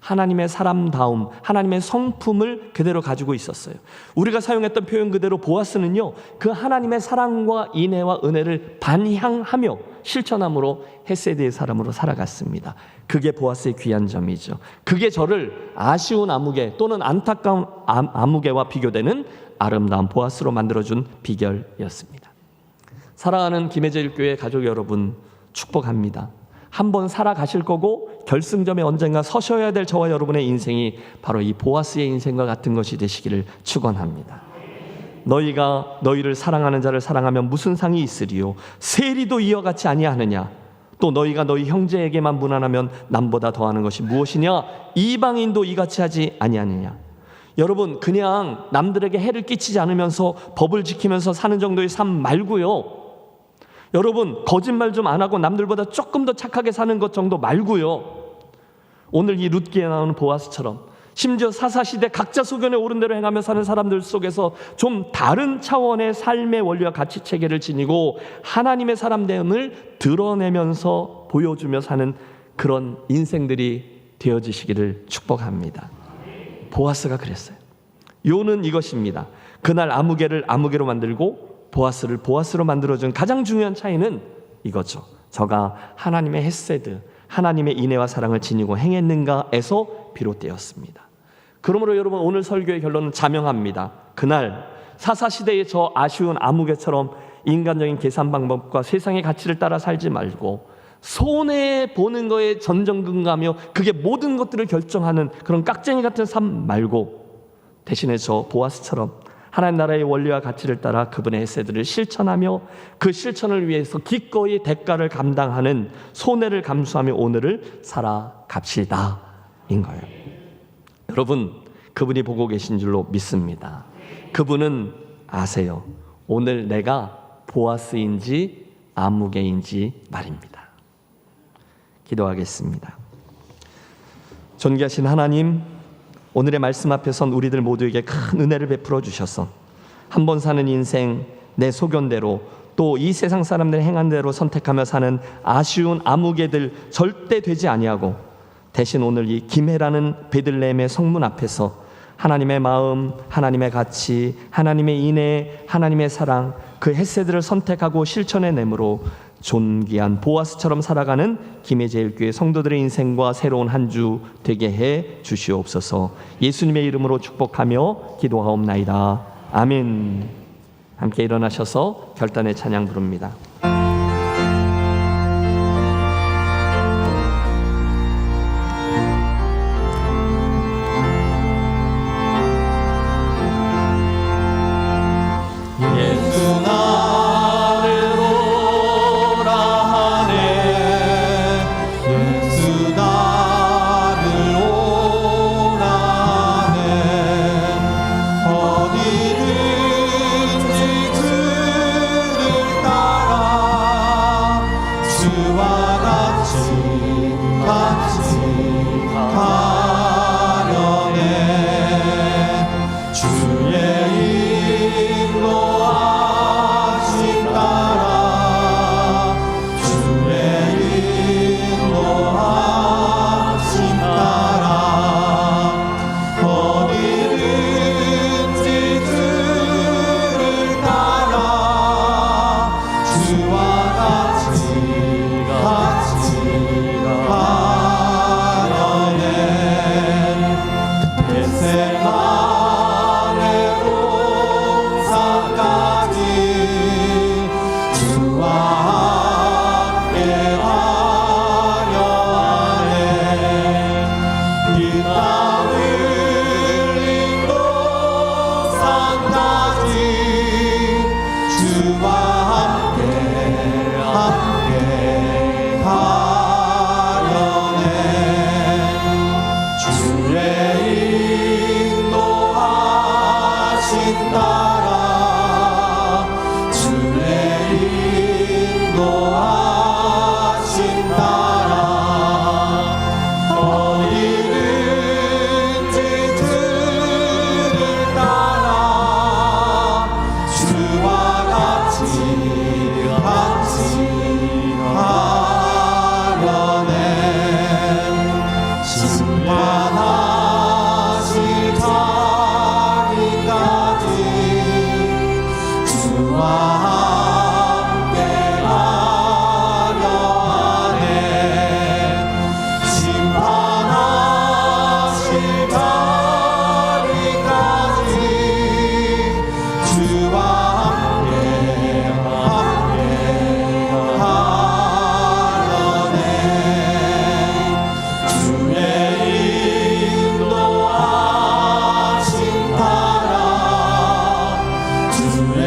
Speaker 4: 하나님의 사람다움, 하나님의 성품을 그대로 가지고 있었어요. 우리가 사용했던 표현 그대로 보아스는요, 그 하나님의 사랑과 인애와 은혜를 반향하며 실천함으로 헤세드의 사람으로 살아갔습니다. 그게 보아스의 귀한 점이죠. 그게 저를 아쉬운 아무개 또는 안타까운 아무개와 비교되는 아름다운 보아스로 만들어준 비결이었습니다. 사랑하는 김혜제일교회 가족 여러분, 축복합니다. 한번 살아가실 거고 결승점에 언젠가 서셔야 될 저와 여러분의 인생이 바로 이 보아스의 인생과 같은 것이 되시기를 축원합니다. 너희가 너희를 사랑하는 자를 사랑하면 무슨 상이 있으리요? 세리도 이와 같이 아니하느냐? 또 너희가 너희 형제에게만 무난하면 남보다 더하는 것이 무엇이냐? 이방인도 이같이 하지 아니하느냐? 여러분, 그냥 남들에게 해를 끼치지 않으면서 법을 지키면서 사는 정도의 삶 말고요. 여러분, 거짓말 좀 안 하고 남들보다 조금 더 착하게 사는 것 정도 말고요. 오늘 이 룻기에 나오는 보아스처럼 심지어 사사시대 각자 소견에 오른 대로 행하며 사는 사람들 속에서 좀 다른 차원의 삶의 원리와 가치 체계를 지니고 하나님의 사람됨을 드러내면서 보여주며 사는 그런 인생들이 되어지시기를 축복합니다. 보아스가 그랬어요. 요는 이것입니다. 그날 아무개를 아무개로 만들고 보아스를 보아스로 만들어준 가장 중요한 차이는 이거죠. 저가 하나님의 헤세드, 하나님의 인애와 사랑을 지니고 행했는가에서 비롯되었습니다. 그러므로 여러분, 오늘 설교의 결론은 자명합니다. 그날 사사시대의 저 아쉬운 아무개처럼 인간적인 계산 방법과 세상의 가치를 따라 살지 말고 손해보는 거에 전전긍긍하며 그게 모든 것들을 결정하는 그런 깍쟁이 같은 삶 말고 대신에 저 보아스처럼 하나님 나라의 원리와 가치를 따라 그분의 헤세드를 실천하며 그 실천을 위해서 기꺼이 대가를 감당하는 손해를 감수하며 오늘을 살아갑시다 인 거예요. 여러분, 그분이 보고 계신 줄로 믿습니다. 그분은 아세요. 오늘 내가 보아스인지 아무개인지 말입니다. 기도하겠습니다. 존귀하신 하나님, 오늘의 말씀 앞에 선 우리들 모두에게 큰 은혜를 베풀어 주셔서 한 번 사는 인생 내 소견대로 또 이 세상 사람들 행한 대로 선택하며 사는 아쉬운 아무개들 절대 되지 아니하고 대신 오늘 이 김해라는 베들레헴의 성문 앞에서 하나님의 마음, 하나님의 가치, 하나님의 인애, 하나님의 사랑, 그 헤세드를 선택하고 실천해내므로 존귀한 보아스처럼 살아가는 김해제일교회 성도들의 인생과 새로운 한 주 되게 해 주시옵소서. 예수님의 이름으로 축복하며 기도하옵나이다. 아멘. 함께 일어나셔서 결단의 찬양 부릅니다.
Speaker 1: 어디든지 그를 따라 인도하신 따라 주의 인도하신 따라 어디든지 주를 따라 주와 같이 하려네 심판하실 자리까지 주와 함께 하려 하네 심판하실 자리까지 주와 함께 하려네 주의 인도하신 따라 주의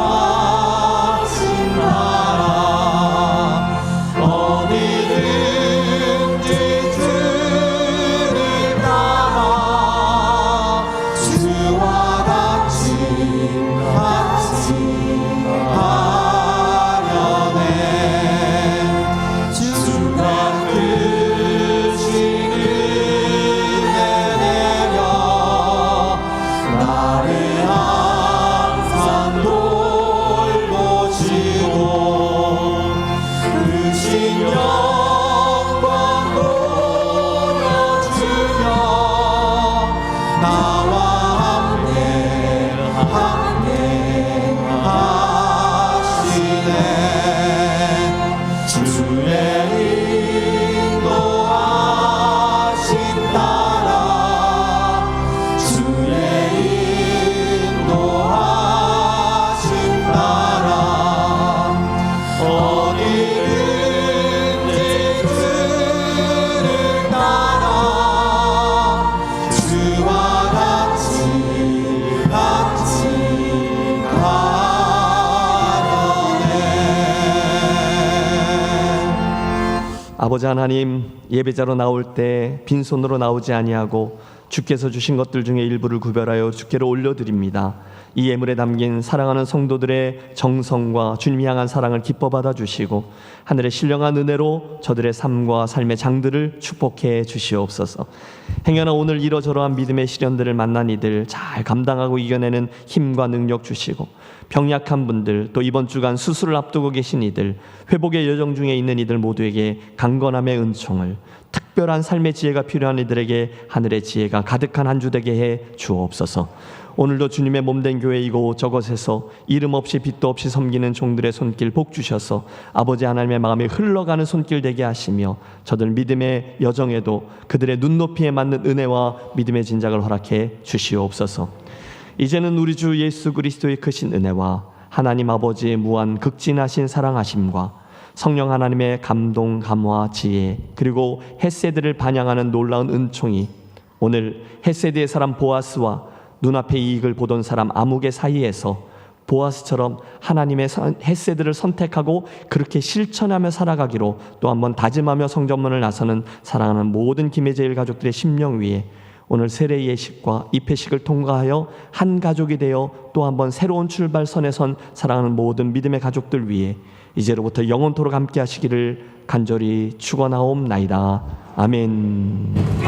Speaker 1: 인도하신 따라 어디든지 주를 따라 주와 같이 하려네 주가 크신 은혜 내려 나를 항상 돌보시고 크신 영광 보여주며 나와 함께 하시네 주의 인도하신 따라 주의 인도하신 따라 어디든지 주를 따라 주와 같이 가려네
Speaker 4: 아버지 하나님, 예배자로 나올 때 빈손으로 나오지 아니하고 주께서 주신 것들 중에 일부를 구별하여 주께로 올려드립니다. 이 예물에 담긴 사랑하는 성도들의 정성과 주님 향한 사랑을 기뻐 받아주시고 하늘의 신령한 은혜로 저들의 삶과 삶의 장들을 축복해 주시옵소서. 행여나 오늘 이러저러한 믿음의 시련들을 만난 이들 잘 감당하고 이겨내는 힘과 능력 주시고 병약한 분들, 또 이번 주간 수술을 앞두고 계신 이들, 회복의 여정 중에 있는 이들 모두에게 강건함의 은총을, 특별한 삶의 지혜가 필요한 이들에게 하늘의 지혜가 가득한 한 주 되게 해 주옵소서. 오늘도 주님의 몸된 교회 이곳 저곳에서 이름 없이 빛도 없이 섬기는 종들의 손길 복 주셔서 아버지 하나님의 마음이 흘러가는 손길 되게 하시며 저들 믿음의 여정에도 그들의 눈높이에 맞는 은혜와 믿음의 진작을 허락해 주시옵소서. 이제는 우리 주 예수 그리스도의 크신 은혜와 하나님 아버지의 무한 극진하신 사랑하심과 성령 하나님의 감동, 감화, 지혜, 그리고 헷세드를 반영하는 놀라운 은총이 오늘 헷세드의 사람 보아스와 눈앞의 이익을 보던 사람 아묵의 사이에서 보아스처럼 하나님의 헷세드를 선택하고 그렇게 실천하며 살아가기로 또 한번 다짐하며 성전문을 나서는 사랑하는 모든 김혜재일 가족들의 심령 위에 오늘 세례 예식과 입회식을 통과하여 한 가족이 되어 또 한번 새로운 출발선에 선 사랑하는 모든 믿음의 가족들 위해 이제로부터 영원토록 함께 하시기를 간절히 축원하옵나이다. 아멘.